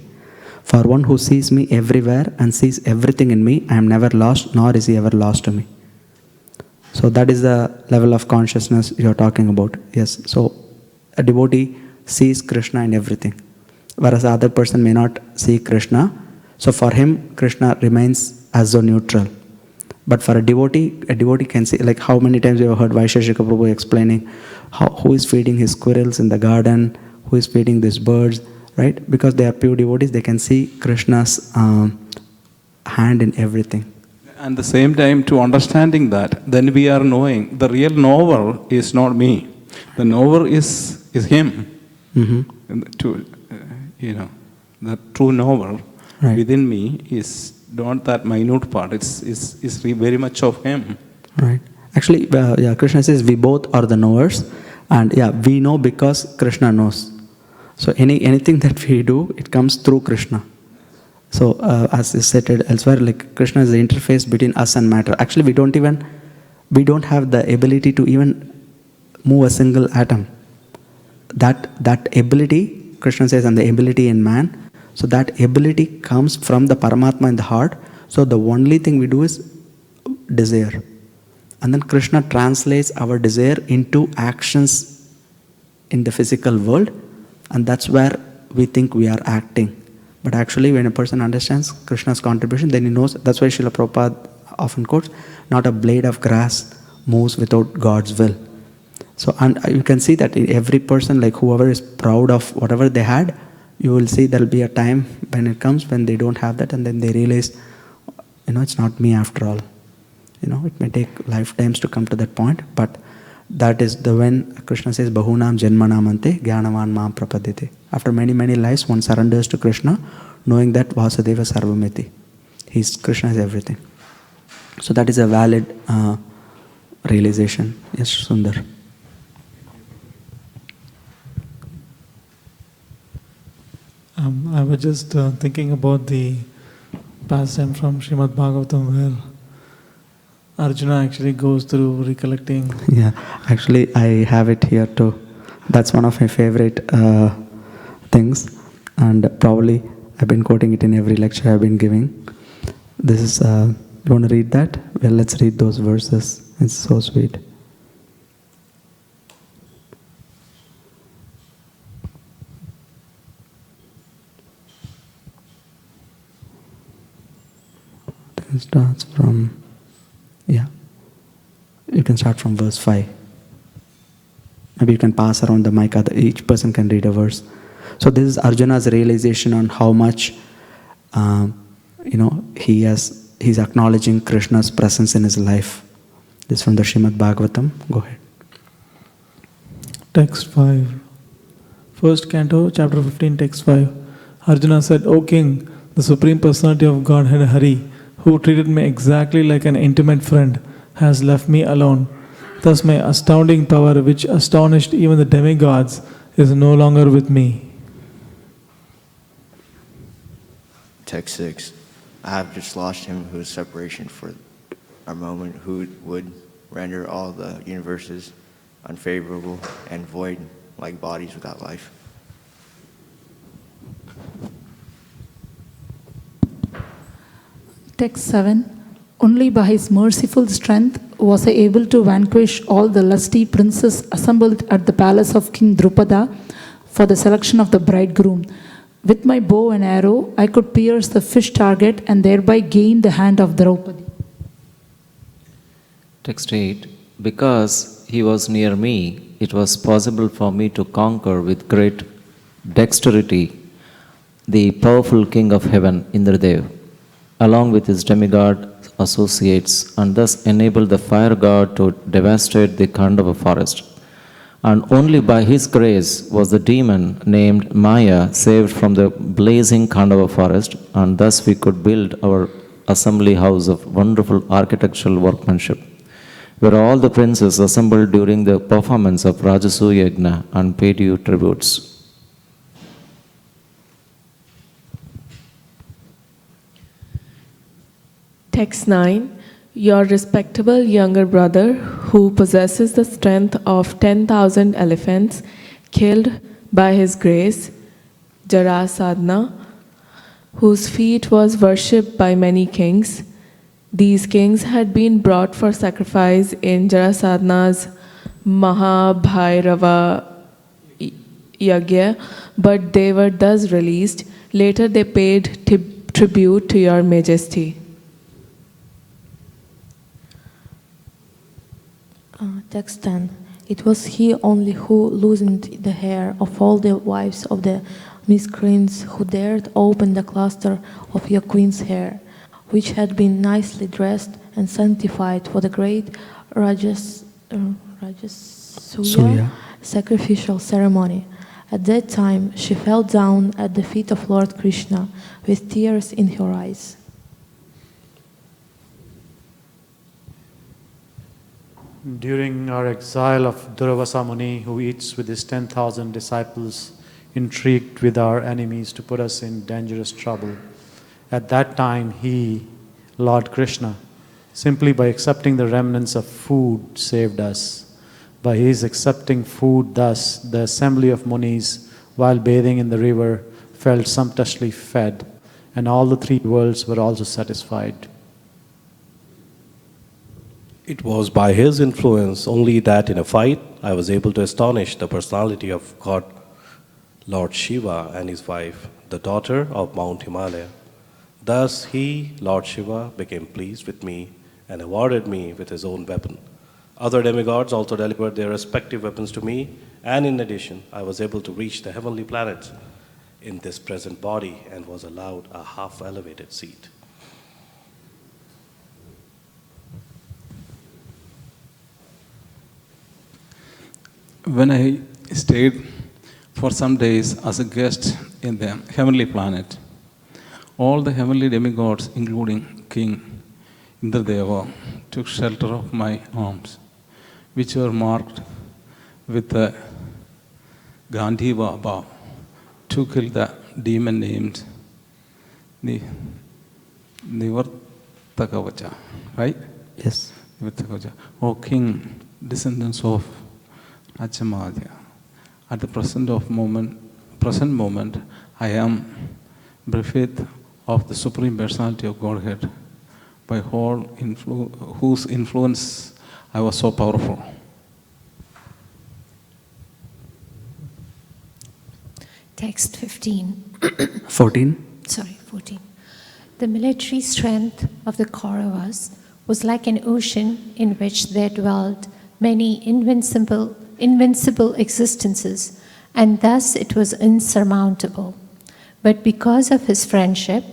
Speaker 1: For one who sees me everywhere and sees everything in me, I am never lost, nor is he ever lost to me. So that is the level of consciousness you are talking about. Yes. So a devotee sees Krishna in everything, whereas the other person may not see Krishna. So for him, Krishna remains as though neutral. But for a devotee can see, like how many times you have heard Vaisheshika Prabhu explaining who is feeding his squirrels in the garden, who is feeding these birds, right? Because they are pure devotees, they can see Krishna's hand in everything.
Speaker 8: And the same time, to understanding that, then we are knowing the real knower is not me. The knower is him. The true knower within me is not that minute part. It's very much of him.
Speaker 1: Right. Actually, Krishna says we both are the knowers, and we know because Krishna knows. So anything that we do, it comes through Krishna. So as is stated elsewhere, like Krishna is the interface between us and matter. Actually, we don't have the ability to even move a single atom. That ability, Krishna says, and the ability in man. So that ability comes from the Paramatma in the heart. So the only thing we do is desire. And then Krishna translates our desire into actions in the physical world. And that's where we think we are acting. But actually, when a person understands Krishna's contribution, then he knows. That's why Srila Prabhupada often quotes, not a blade of grass moves without God's will. So, and you can see that in every person, like whoever is proud of whatever they had, you will see there will be a time when it comes when they don't have that, and then they realize, it's not me after all. It may take lifetimes to come to that point, but that is when Krishna says, Bahunam Janmanamante Gyanavan Mam Prapadite. After many, many lives, one surrenders to Krishna, knowing that Vasudeva Sarvamiti. Krishna is everything. So that is a valid realization. Yes, Sundar.
Speaker 6: I was just thinking about the pastime from Srimad Bhagavatam where Arjuna actually goes through recollecting.
Speaker 1: Yeah, actually I have it here too. That's one of my favorite things, and probably I've been quoting it in every lecture I've been giving. This is, you want to read that? Well, let's read those verses. It's so sweet. It starts from, yeah, you can start from verse 5. Maybe you can pass around the mic, each person can read a verse. So this is Arjuna's realization on how much, he's acknowledging Krishna's presence in his life. This is from the Srimad Bhagavatam. Go ahead.
Speaker 6: Text 5. First canto, chapter 15, text 5. Arjuna said, O king, the Supreme Personality of Godhead Hari, who treated me exactly like an intimate friend, has left me alone. Thus my astounding power, which astonished even the demigods, is no longer with me.
Speaker 5: Text 6. I have just lost him who is separation for a moment, who would render all the universes unfavorable and void like bodies without life.
Speaker 2: Text 7. Only by his merciful strength was I able to vanquish all the lusty princes assembled at the palace of King Drupada for the selection of the bridegroom. With my bow and arrow, I could pierce the fish target and thereby gain the hand of Draupadi.
Speaker 7: Text 8. Because he was near me, it was possible for me to conquer with great dexterity the powerful king of heaven, Indradev, along with his demigod associates, and thus enabled the fire god to devastate the Khandava forest. And only by his grace was the demon named Maya saved from the blazing Khandava forest, and thus we could build our assembly house of wonderful architectural workmanship, where all the princes assembled during the performance of Rajasuya Yajna and paid you tributes.
Speaker 4: Text 9. Your respectable younger brother, who possesses the strength of 10,000 elephants, killed by his grace Jarasadna, whose feat was worshipped by many kings. These kings had been brought for sacrifice in Jarasadna's Mahabhairava Yagya, but they were thus released. Later they paid tribute to your majesty.
Speaker 3: Text 10. It was he only who loosened the hair of all the wives of the miscreants who dared open the cluster of your queen's hair, which had been nicely dressed and sanctified for the great Rajasuya sacrificial ceremony. At that time, she fell down at the feet of Lord Krishna with tears in her eyes.
Speaker 9: During our exile of Durvasa Muni, who eats with his 10,000 disciples, intrigued with our enemies to put us in dangerous trouble. At that time, he, Lord Krishna, simply by accepting the remnants of food, saved us. By his accepting food thus, the assembly of Munis, while bathing in the river, felt sumptuously fed, and all the three worlds were also satisfied.
Speaker 10: It was by his influence only that in a fight I was able to astonish the personality of God, Lord Shiva, and his wife, the daughter of Mount Himalaya. Thus he, Lord Shiva, became pleased with me and awarded me with his own weapon. Other demigods also delivered their respective weapons to me, and in addition, I was able to reach the heavenly planets in this present body and was allowed a half-elevated seat.
Speaker 8: When I stayed for some days as a guest in the heavenly planet, all the heavenly demigods, including King Indradeva, took shelter of my arms, which were marked with the Gandhiva bow to kill the demon named Nivartakavacha, right?
Speaker 1: Yes.
Speaker 8: Nivartakavacha. O King, descendants of Achamadya, at the present moment, I am bereft of the Supreme Personality of Godhead. whose influence I was so powerful.
Speaker 11: Text 15.
Speaker 1: 14.
Speaker 11: 14. The military strength of the Kauravas was like an ocean in which there dwelt many invincible existences, and thus it was insurmountable. But because of his friendship,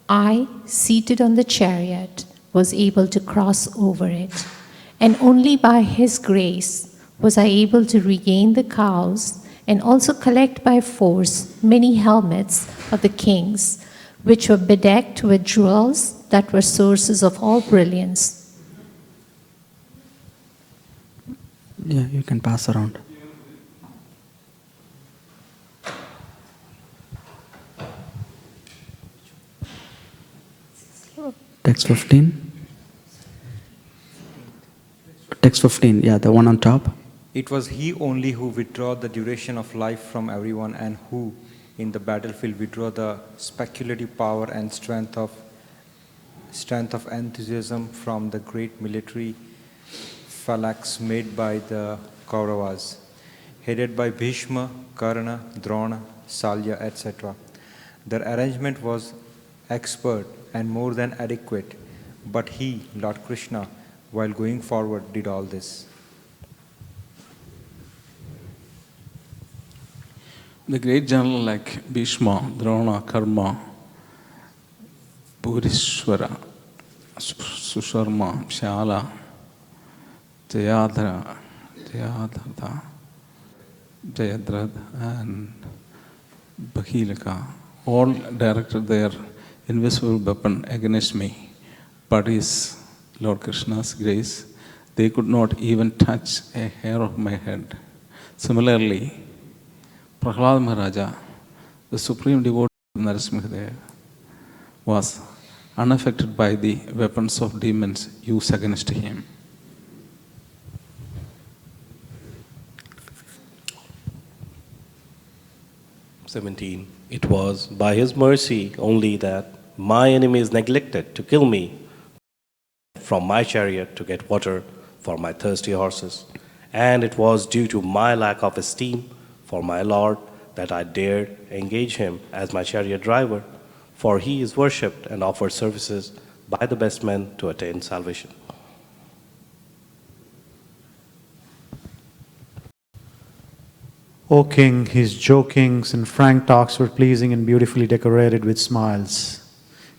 Speaker 11: I, seated on the chariot, was able to cross over it. And only by his grace was I able to regain the cows and also collect by force many helmets of the kings, which were bedecked with jewels that were sources of all brilliance.
Speaker 1: Yeah, you can pass around. Text 15. Text 15, yeah, the one on top.
Speaker 12: It was he only who withdrew the duration of life from everyone, and who, in the battlefield, withdrew the speculative power and strength of enthusiasm from the great military phalanx made by the Kauravas, headed by Bhishma, Karna, Drona, Salya, etc. Their arrangement was expert and more than adequate, but he, Lord Krishna, while going forward, did all this.
Speaker 8: The great general like Bhishma, Drona, Karma, Purishwara, Susharma, Shala, Jayadra, Jayadratha, and Bahilaka all directed their invisible weapon against me, but his Lord Krishna's grace, they could not even touch a hair of my head. Similarly, Prahlad Maharaja, the supreme devotee of Narasimhadeva, was unaffected by the weapons of demons used against him.
Speaker 10: It was by his mercy only that my enemies neglected to kill me from my chariot to get water for my thirsty horses. And it was due to my lack of esteem for my Lord that I dared engage him as my chariot driver, for he is worshipped and offered services by the best men to attain salvation.
Speaker 9: O king, his jokings and frank talks were pleasing and beautifully decorated with smiles.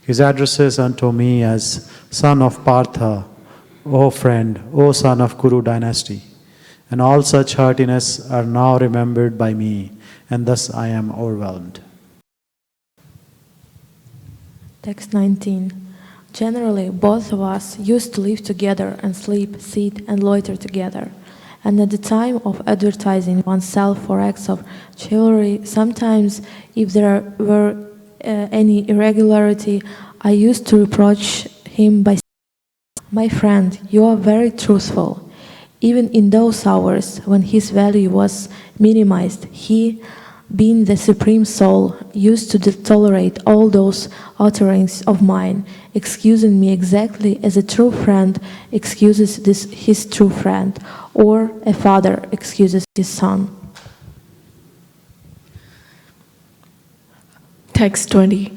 Speaker 9: His addresses unto me as son of Partha, O friend, O son of Kuru dynasty, and all such heartiness are now remembered by me, and thus I am overwhelmed.
Speaker 3: Text 19. Generally, both of us used to live together and sleep, sit, and loiter together. And at the time of advertising oneself for acts of chivalry, sometimes, if there were any irregularity, I used to reproach him by saying, "My friend, you are very truthful." Even in those hours when his value was minimized, he, being the Supreme Soul, used to tolerate all those utterings of mine, excusing me exactly as a true friend excuses his true friend, or a father excuses his son.
Speaker 4: Text 20.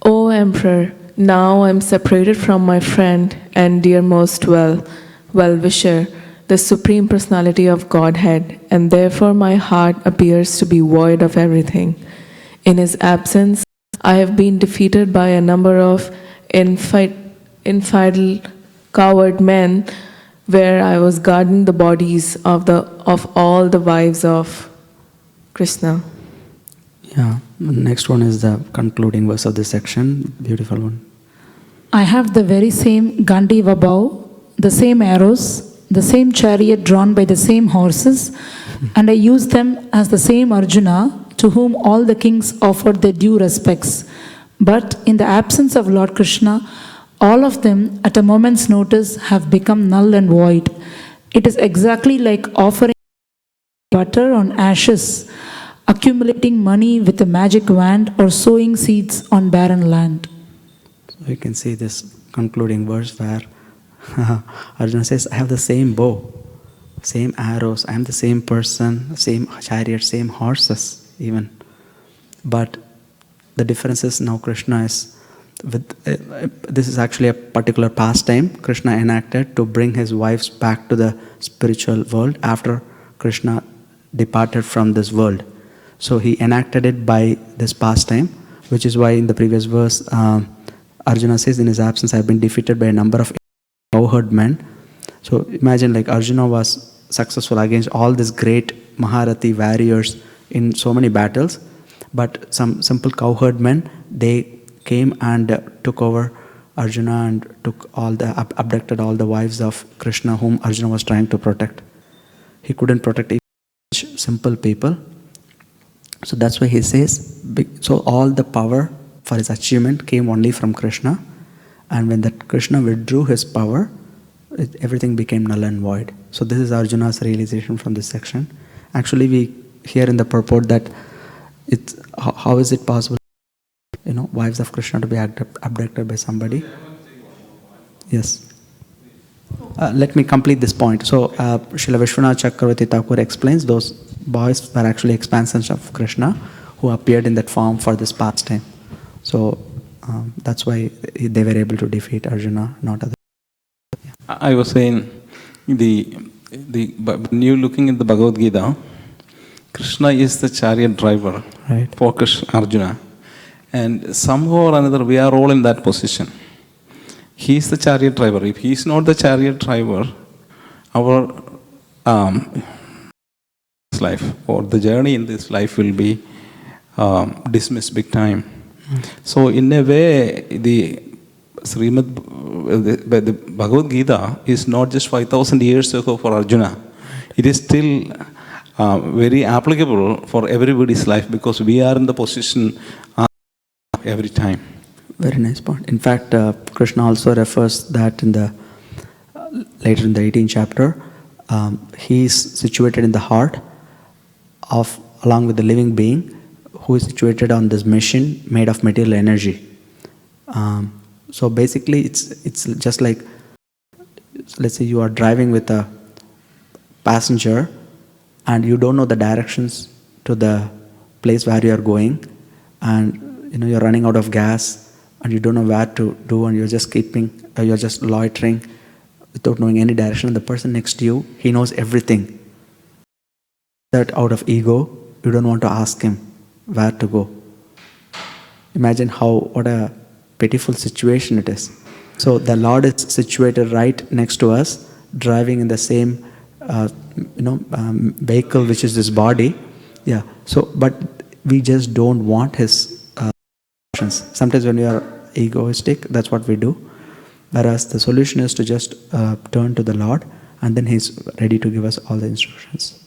Speaker 4: O Emperor, now I am separated from my friend and dearmost well-wisher, the Supreme Personality of Godhead, and therefore my heart appears to be void of everything. In his absence, I have been defeated by a number of infidel, coward men, where I was guarding the bodies of all the wives of Krishna.
Speaker 1: Yeah, next one is the concluding verse of this section. Beautiful one.
Speaker 2: I have the very same Gandiva bow, the same arrows, the same chariot drawn by the same horses, and I use them as the same Arjuna, to whom all the kings offered their due respects. But in the absence of Lord Krishna, all of them at a moment's notice have become null and void. It is exactly like offering butter on ashes, accumulating money with a magic wand, or sowing seeds on barren land.
Speaker 1: So you can see this concluding verse where Arjuna says, I have the same bow, same arrows, I am the same person, same chariot, same horses even. But the difference is now Krishna is with, this is actually a particular pastime Krishna enacted to bring his wives back to the spiritual world after Krishna departed from this world. So he enacted it by this pastime, which is why in the previous verse, Arjuna says, in his absence I have been defeated by a number of cowherd men. So imagine like Arjuna was successful against all these great Maharati warriors in so many battles, but some simple cowherd men, they came and took over Arjuna and took abducted all the wives of Krishna whom Arjuna was trying to protect. He couldn't protect each simple people. So that's why he says, so all the power for his achievement came only from Krishna, and when that Krishna withdrew his power, everything became null and void. So this is Arjuna's realization from this section. Actually, we hear in the purport that it's how is it possible, wives of Krishna to be abducted by somebody? Yes. Let me complete this point. So, Srila Vishwanath Chakravarti Thakur explains those boys were actually expansions of Krishna who appeared in that form for this pastime. So, that's why they were able to defeat Arjuna, not others. Yeah.
Speaker 8: I was saying, when you're looking at the Bhagavad Gita, Krishna is the chariot driver for Arjuna. And somehow or another, we are all in that position. He is the chariot driver. If he is not the chariot driver, our life or the journey in this life will be dismissed big time. So in a way, the Bhagavad Gita is not just 5,000 years ago for Arjuna. It is still very applicable for everybody's life because we are in the position every time.
Speaker 1: Very nice point. In fact, Krishna also refers that in the later in the 18th chapter, he is situated in the heart of, along with the living being, who is situated on this machine made of material energy. So basically, it's just like, let's say you are driving with a passenger, and you don't know the directions to the place where you are going, and you're running out of gas, and you don't know where to do, and you're just loitering without knowing any direction. And the person next to you, he knows everything. That out of ego, you don't want to ask him where to go. Imagine what a pitiful situation it is. So the Lord is situated right next to us, driving in the same vehicle, which is this body. Yeah. So, but we just don't want his sometimes when we are egoistic, that's what we do. Whereas the solution is to just turn to the Lord, and then he's ready to give us all the instructions.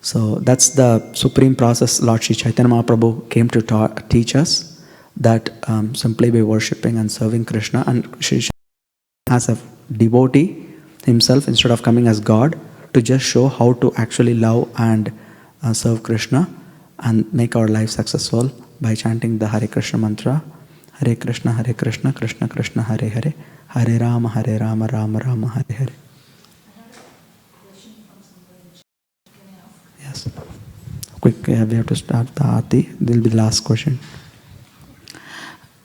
Speaker 1: So that's the supreme process Lord Sri Chaitanya Mahaprabhu came to teach us, that simply by worshipping and serving Krishna, and Sri Chaitanya as a devotee himself, instead of coming as God, to just show how to actually love and serve Krishna and make our life successful by chanting the Hare Krishna mantra, Hare Krishna, Krishna Krishna, Hare Hare, Hare Rama, Rama Rama, Hare Hare. Yes. Quick, we have to start the Aarti. This will be the last question.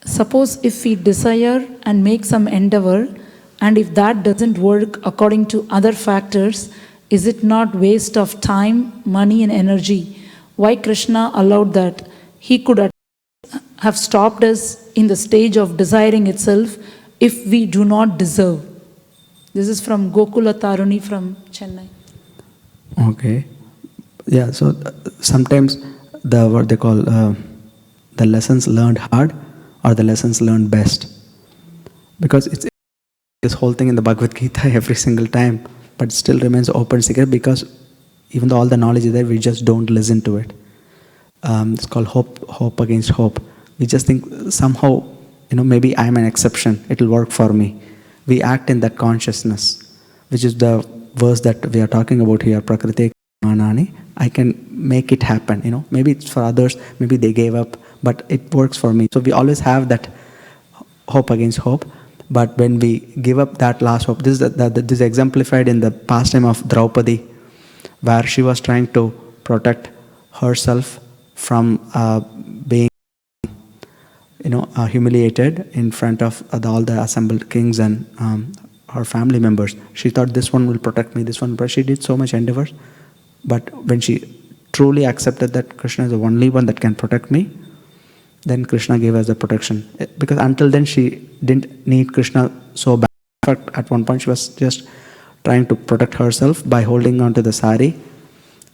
Speaker 2: Suppose if we desire and make some endeavor, and if that doesn't work according to other factors, is it not waste of time, money and energy? Why Krishna allowed that? He could have stopped us in the stage of desiring itself if we do not deserve. This is from Gokula Taruni from Chennai.
Speaker 1: Okay. Yeah, so sometimes what they call the lessons learned hard or the lessons learned best. Because it's this whole thing in the Bhagavad Gita every single time, but it still remains open secret because even though all the knowledge is there, we just don't listen to it. It's called hope against hope. We just think somehow, maybe I'm an exception, it will work for me. We act in that consciousness, which is the verse that we are talking about here, Prakriti Manani. I can make it happen, maybe it's for others, maybe they gave up, but it works for me. So we always have that hope against hope. But when we give up that last hope, this is exemplified in the pastime of Draupadi, where she was trying to protect herself from being humiliated in front of all the assembled kings and her family members. She thought, this one will protect me, this one, but she did so much endeavors. But when she truly accepted that Krishna is the only one that can protect me, then Krishna gave us the protection. Because until then she didn't need Krishna so bad. In fact, at one point she was just trying to protect herself by holding on to the sari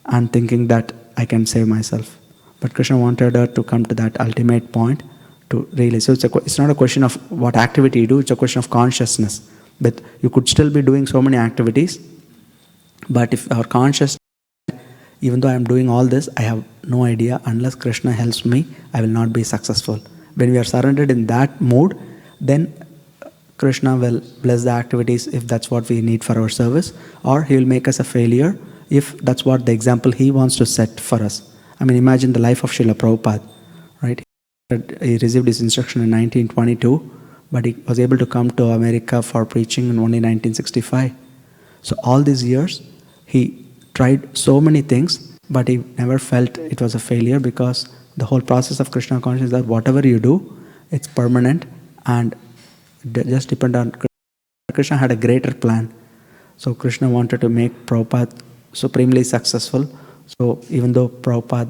Speaker 1: and thinking that I can save myself. But Krishna wanted her to come to that ultimate point to realize. So it's not a question of what activity you do, it's a question of consciousness. But you could still be doing so many activities, but if our consciousness, even though I am doing all this, I have no idea, unless Krishna helps me, I will not be successful. When we are surrendered in that mood, then Krishna will bless the activities if that's what we need for our service, or he will make us a failure if that's what the example he wants to set for us. I mean, imagine the life of Srila Prabhupada, right? He received his instruction in 1922, but he was able to come to America for preaching in only 1965. So all these years, he tried so many things, but he never felt it was a failure, because the whole process of Krishna consciousness is that whatever you do, it's permanent and just depend on Krishna. Krishna had a greater plan. So Krishna wanted to make Prabhupada supremely successful. So even though Prabhupada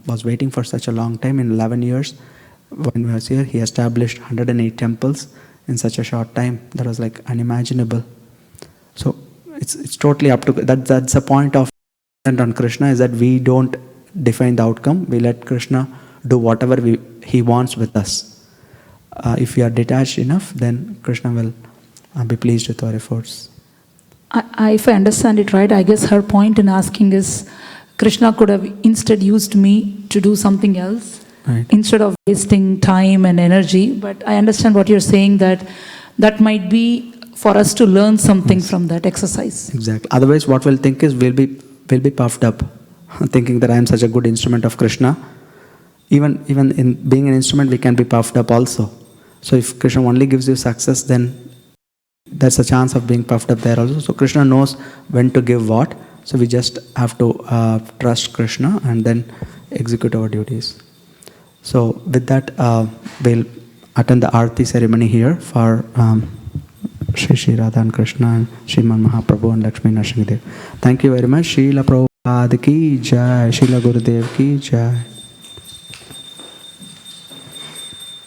Speaker 1: was waiting for such a long time, in 11 years, when he was here, he established 108 temples in such a short time. That was like unimaginable. So it's totally up to that's the point of on Krishna, is that we don't define the outcome. We let Krishna do whatever he wants with us. If we are detached enough, then Krishna will be pleased with our efforts.
Speaker 2: If I understand it right, I guess her point in asking is Krishna could have instead used me to do something else, right, instead of wasting time and energy. But I understand what you're saying, that might be for us to learn something from that exercise.
Speaker 1: Exactly. Otherwise, what we'll think is we'll be puffed up, thinking that I am such a good instrument of Krishna. Even in being an instrument, we can be puffed up also. So if Krishna only gives you success, then there's a chance of being puffed up there also. So Krishna knows when to give what. So we just have to trust Krishna and then execute our duties. So with that, we'll attend the Aarti ceremony here for Shri Radha and Krishna and Sriman Mahaprabhu and Lakshmi Narasimha Dev. Thank you very much. Srila Prabhupada ki jai, Srila Gurudev ki jai.